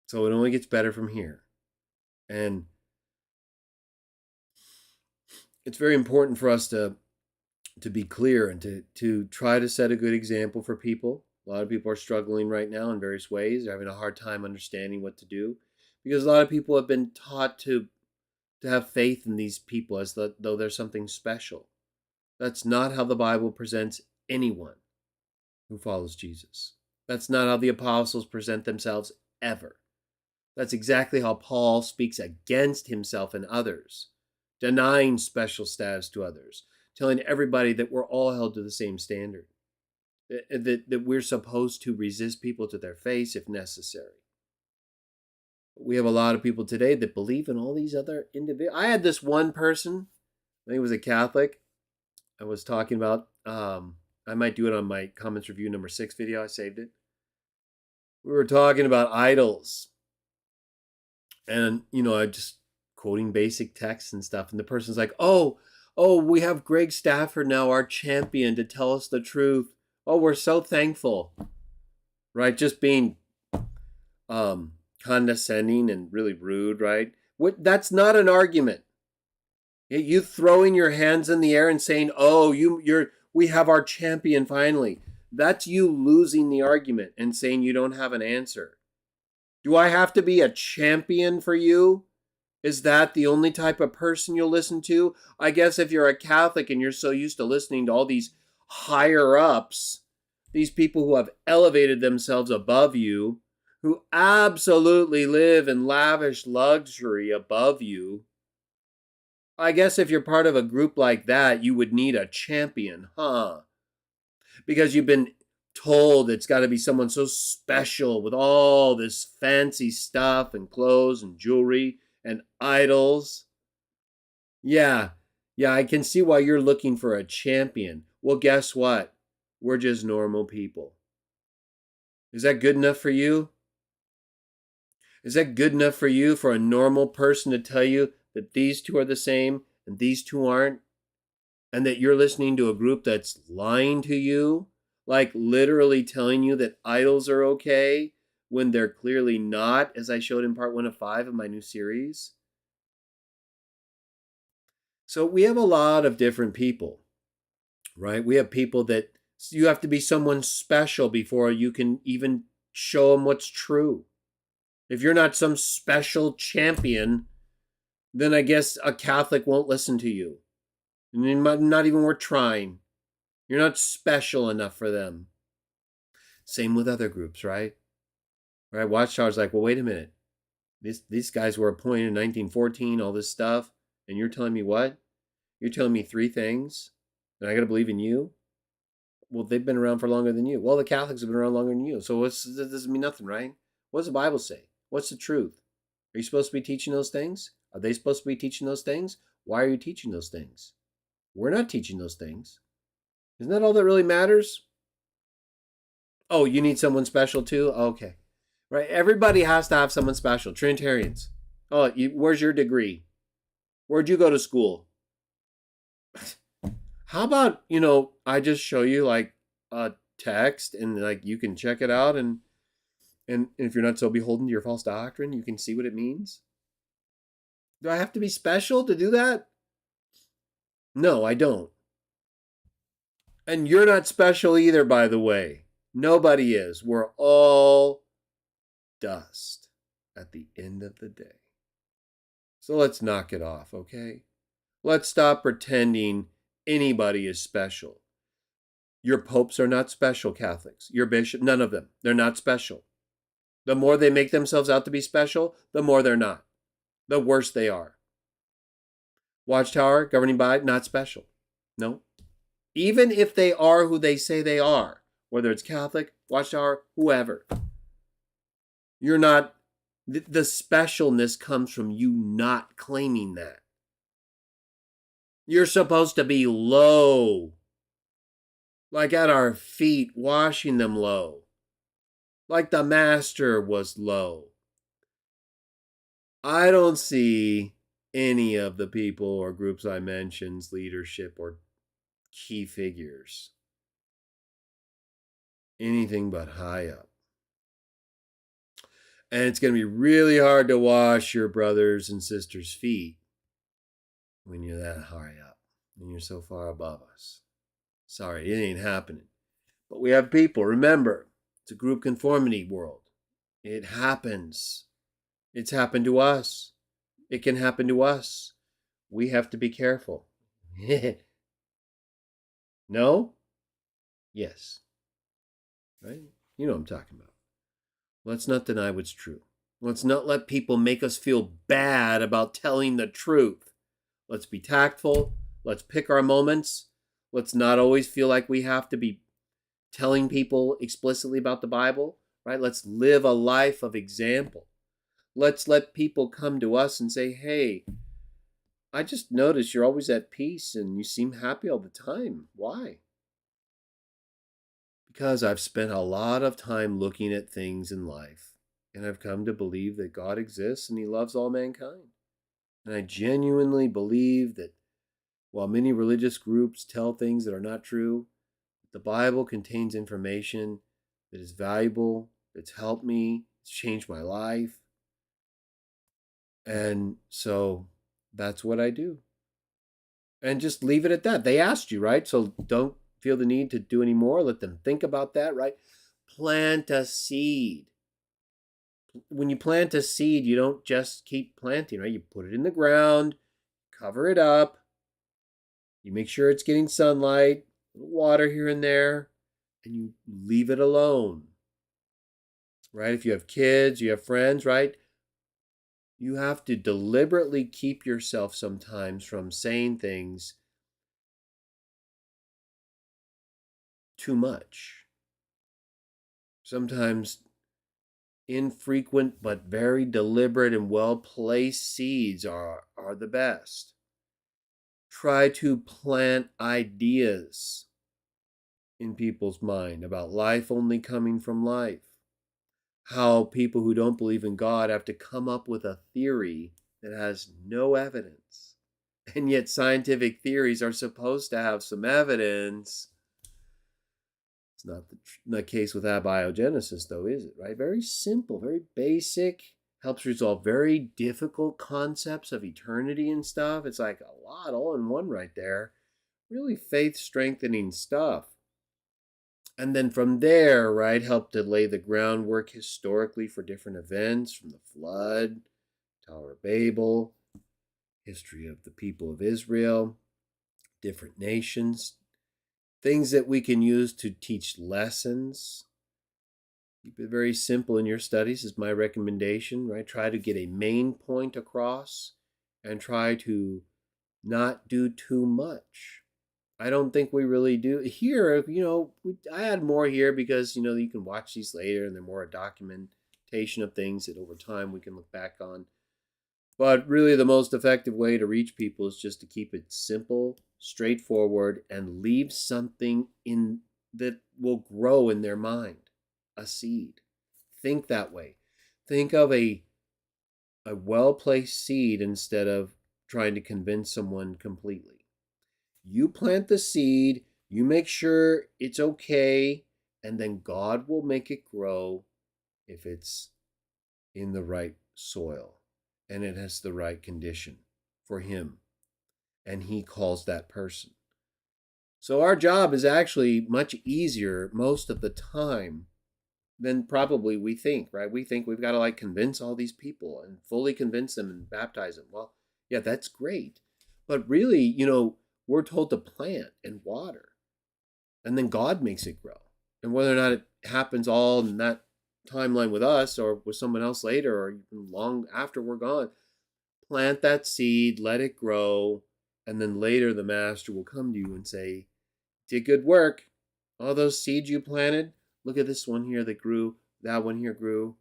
So it only gets better from here. And it's very important for us to be clear and to try to set a good example for people. A lot of people are struggling right now in various ways. They're having a hard time understanding what to do because a lot of people have been taught to have faith in these people as though they're something special. That's not how the Bible presents anyone who follows Jesus. That's not how the apostles present themselves ever. That's exactly how Paul speaks against himself and others, denying special status to others, telling everybody that we're all held to the same standard, that we're supposed to resist people to their face if necessary. We have a lot of people today that believe in all these other individuals. I had this one person, I think he was a Catholic, I was talking about, I might do it on my Comments Review number 6 video. I saved it. We were talking about idols. And, I just quoting basic texts and stuff. And the person's like, oh, we have Greg Stafford now, our champion, to tell us the truth. Oh, we're so thankful. Right? Just being condescending and really rude, right? That's not an argument. You throwing your hands in the air and saying, "Oh, we have our champion finally." That's you losing the argument and saying you don't have an answer. Do I have to be a champion for you? Is that the only type of person you'll listen to? I guess if you're a Catholic and you're so used to listening to all these higher ups, these people who have elevated themselves above you, who absolutely live in lavish luxury above you, I guess if you're part of a group like that, you would need a champion, huh? Because you've been told it's got to be someone so special with all this fancy stuff and clothes and jewelry and idols. Yeah, I can see why you're looking for a champion. Well, guess what? We're just normal people. Is that good enough for you? Is that good enough for you, for a normal person to tell you that these two are the same and these two aren't? And that you're listening to a group that's lying to you? Like literally telling you that idols are okay when they're clearly not, as I showed in part 1 of 5 of my new series? So we have a lot of different people, right? We have people that you have to be someone special before you can even show them what's true. If you're not some special champion, then I guess a Catholic won't listen to you. And not even worth trying. You're not special enough for them. Same with other groups, right? Right? Watchtower's like, well, wait a minute. These guys were appointed in 1914, all this stuff, and you're telling me what? You're telling me 3 things, and I got to believe in you? Well, they've been around for longer than you. Well, the Catholics have been around longer than you. So that doesn't mean nothing, right? What does the Bible say? What's the truth? Are you supposed to be teaching those things? Are they supposed to be teaching those things? Why are you teaching those things? We're not teaching those things. Isn't that all that really matters? Oh, you need someone special too? Okay. Right? Everybody has to have someone special. Trinitarians. Oh, where's your degree? Where'd you go to school? How about, I just show you like a text and like you can check it out and if you're not so beholden to your false doctrine, you can see what it means? Do I have to be special to do that? No, I don't. And you're not special either, by the way. Nobody is. We're all dust at the end of the day. So let's knock it off, okay? Let's stop pretending anybody is special. Your popes are not special, Catholics. Your bishop, none of them. They're not special. The more they make themselves out to be special, the more they're not. The worse they are. Watchtower, governing body, not special. No. Even if they are who they say they are, whether it's Catholic, Watchtower, whoever, you're not, the specialness comes from you not claiming that. You're supposed to be low, like at our feet, washing them low, like the Master was low. I don't see any of the people or groups I mentioned, leadership or key figures, anything but high up. And it's going to be really hard to wash your brothers and sisters' feet when you're that high up and you're so far above us. Sorry, it ain't happening. But we have people. Remember, it's a group conformity world. It happens. It's happened to us. It can happen to us. We have to be careful. No? Yes. Right? You know what I'm talking about. Let's not deny what's true. Let's not let people make us feel bad about telling the truth. Let's be tactful. Let's pick our moments. Let's not always feel like we have to be telling people explicitly about the Bible, right? Let's live a life of example. Let's let people come to us and say, hey, I just noticed you're always at peace and you seem happy all the time. Why? Because I've spent a lot of time looking at things in life, and I've come to believe that God exists and he loves all mankind. And I genuinely believe that while many religious groups tell things that are not true, the Bible contains information that is valuable, that's helped me, it's changed my life. And so that's what I do. And just leave it at that. They asked you, right? So don't feel the need to do any more. Let them think about that, right? Plant a seed. When you plant a seed, you don't just keep planting, right? You put it in the ground, cover it up. You make sure it's getting sunlight, water here and there, and you leave it alone, right? If you have kids, you have friends, right? You have to deliberately keep yourself sometimes from saying things too much. Sometimes infrequent but very deliberate and well-placed seeds are the best. Try to plant ideas in people's mind about life only coming from life. How people who don't believe in God have to come up with a theory that has no evidence. And yet scientific theories are supposed to have some evidence. It's not the case with abiogenesis, though, is it? Right? Very simple, very basic, helps resolve very difficult concepts of eternity and stuff. It's like a lot all in one right there. Really faith-strengthening stuff. And then from there, right, help to lay the groundwork historically for different events, from the flood, Tower of Babel, history of the people of Israel, different nations, things that we can use to teach lessons. Keep it very simple in your studies is my recommendation, right? Try to get a main point across and try to not do too much. I don't think we really do. Here, I add more here because, you can watch these later and they're more a documentation of things that over time we can look back on. But really the most effective way to reach people is just to keep it simple, straightforward, and leave something in that will grow in their mind, a seed. Think that way. Think of a well-placed seed instead of trying to convince someone completely. You plant the seed, you make sure it's okay, and then God will make it grow if it's in the right soil and it has the right condition for Him. And He calls that person. So our job is actually much easier most of the time than probably we think, right? We think we've got to like convince all these people and fully convince them and baptize them. Well, yeah, that's great. But really, we're told to plant and water, and then God makes it grow. And whether or not it happens all in that timeline with us or with someone else later or even long after we're gone, plant that seed, let it grow, and then later the master will come to you and say, did good work. All those seeds you planted, look at this one here that grew, that one here grew.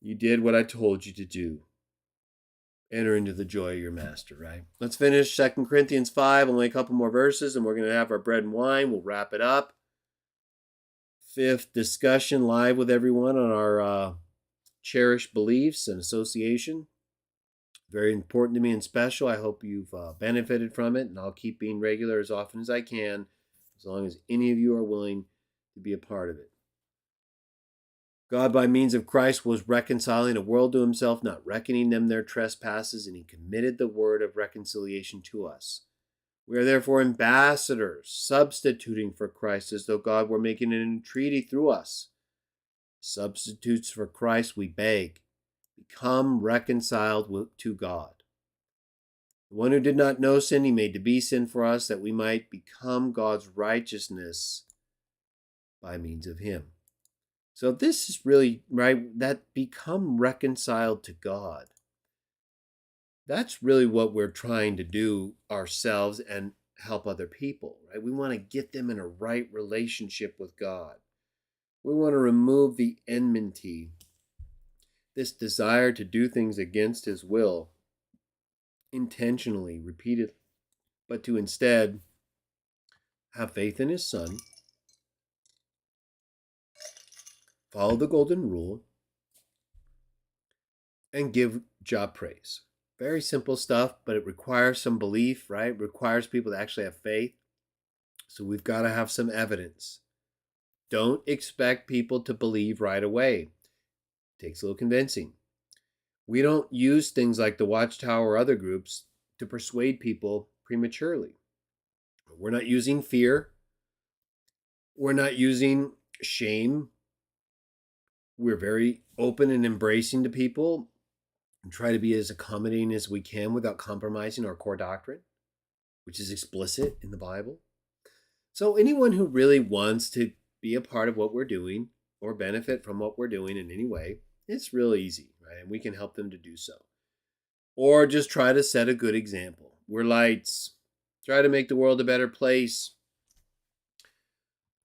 You did what I told you to do. Enter into the joy of your master, right? Let's finish 2 Corinthians 5, only a couple more verses, and we're going to have our bread and wine. We'll wrap it up. Fifth discussion live with everyone on our cherished beliefs and association. Very important to me and special. I hope you've benefited from it, and I'll keep being regular as often as I can, as long as any of you are willing to be a part of it. God, by means of Christ, was reconciling a world to Himself, not reckoning them their trespasses, and He committed the word of reconciliation to us. We are therefore ambassadors, substituting for Christ, as though God were making an entreaty through us. Substitutes for Christ, we beg, become reconciled to God. The one who did not know sin, He made to be sin for us, that we might become God's righteousness by means of Him. So this is really, right, that become reconciled to God. That's really what we're trying to do ourselves and help other people, right? We want to get them in a right relationship with God. We want to remove the enmity, this desire to do things against His will, intentionally, repeatedly, but to instead have faith in His Son, follow the golden rule, and give Jah praise. Very simple stuff, but it requires some belief, right? It requires people to actually have faith. So we've got to have some evidence. Don't expect people to believe right away. It takes a little convincing. We don't use things like the Watchtower or other groups to persuade people prematurely. We're not using fear. We're not using shame. We're very open and embracing to people and try to be as accommodating as we can without compromising our core doctrine, which is explicit in the Bible. So anyone who really wants to be a part of what we're doing or benefit from what we're doing in any way, it's real easy, right? And we can help them to do so. Or just try to set a good example. We're lights. Try to make the world a better place.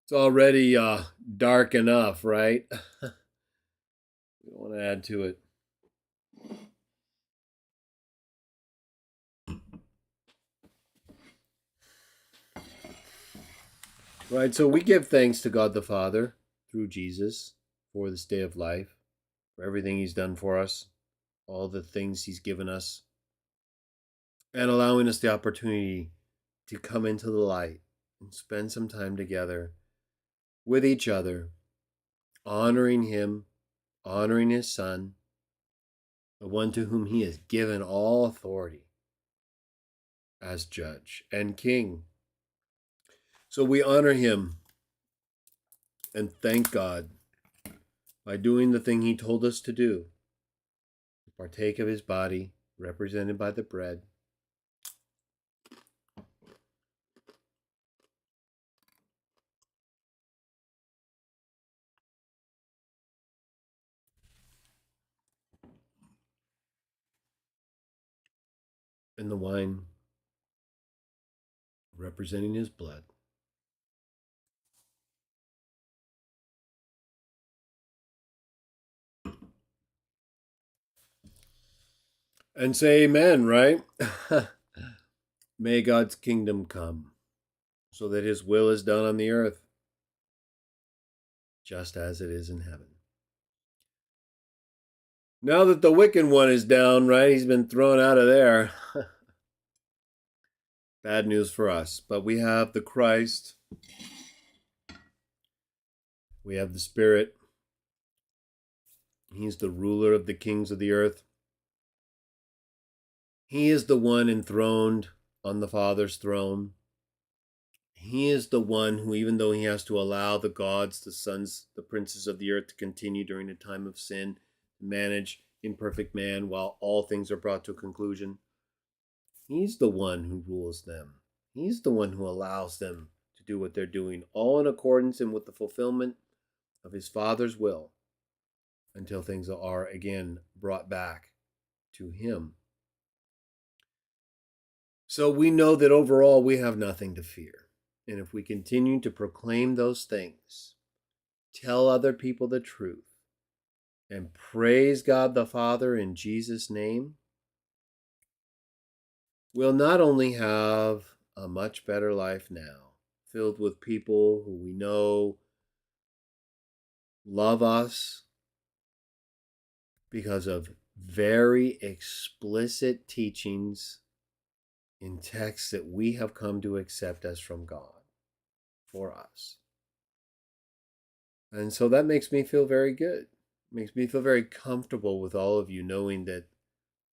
It's already dark enough, right? We don't want to add to it. Right, so we give thanks to God the Father through Jesus for this day of life, for everything He's done for us, all the things He's given us, and allowing us the opportunity to come into the light and spend some time together with each other, honoring Him, honoring His Son, the one to whom He has given all authority as judge and king. So we honor Him and thank God by doing the thing He told us to do, to partake of His body, represented by the bread, and the wine, representing His blood. And say amen, right? May God's kingdom come, so that his will is done on the earth, just as it is in heaven. Now that the wicked one is down, right? He's been thrown out of there. Bad news for us. But we have the Christ. We have the Spirit. He's the ruler of the kings of the earth. He is the one enthroned on the Father's throne. He is the one who, even though he has to allow the gods, the sons, the princes of the earth to continue during the time of sin, to manage imperfect man while all things are brought to a conclusion, he's the one who rules them. He's the one who allows them to do what they're doing, all in accordance and with the fulfillment of his Father's will, until things are again brought back to him. So we know that overall we have nothing to fear. And if we continue to proclaim those things, tell other people the truth, and praise God the Father in Jesus' name, we'll not only have a much better life now, filled with people who we know love us because of very explicit teachings in texts that we have come to accept as from God for us. And so that makes me feel very good. It makes me feel very comfortable with all of you, knowing that,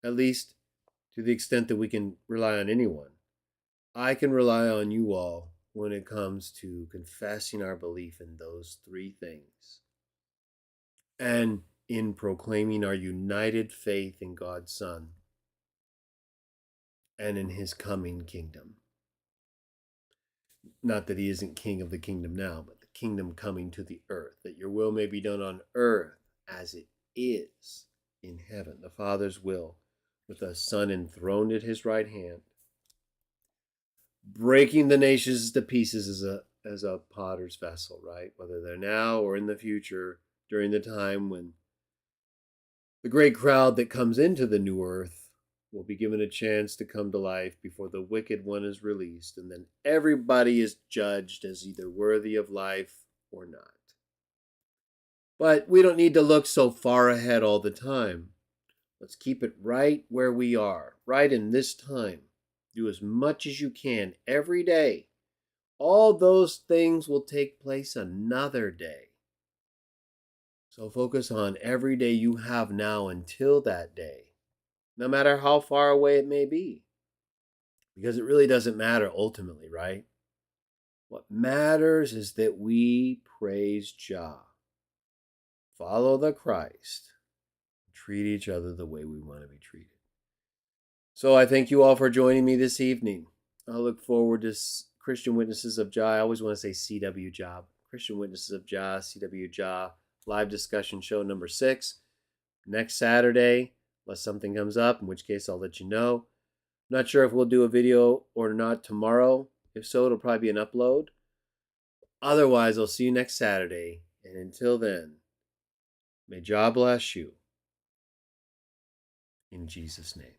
at least to the extent that we can rely on anyone, I can rely on you all when it comes to confessing our belief in those three things and in proclaiming our united faith in God's Son and in his coming kingdom. Not that he isn't king of the kingdom now, but the kingdom coming to the earth, that your will may be done on earth as it is in heaven, the Father's will, with the Son enthroned at his right hand, breaking the nations to pieces as a potter's vessel, right? Whether they're now or in the future, during the time when the great crowd that comes into the new earth will be given a chance to come to life before the wicked one is released, and then everybody is judged as either worthy of life or not. But we don't need to look so far ahead all the time. Let's keep it right where we are, right in this time. Do as much as you can every day. All those things will take place another day. So focus on every day you have now until that day, no matter how far away it may be. Because it really doesn't matter ultimately, right? What matters is that we praise Jah, follow the Christ, treat each other the way we want to be treated. So I thank you all for joining me this evening. I look forward to Christian Witnesses of Jah. I always want to say CW Jah. Christian Witnesses of Jah, CW Jah, live discussion show number 6. Next Saturday, unless something comes up, in which case I'll let you know. I'm not sure if we'll do a video or not tomorrow. If so, it'll probably be an upload. Otherwise, I'll see you next Saturday. And until then, may Jah bless you. In Jesus' name.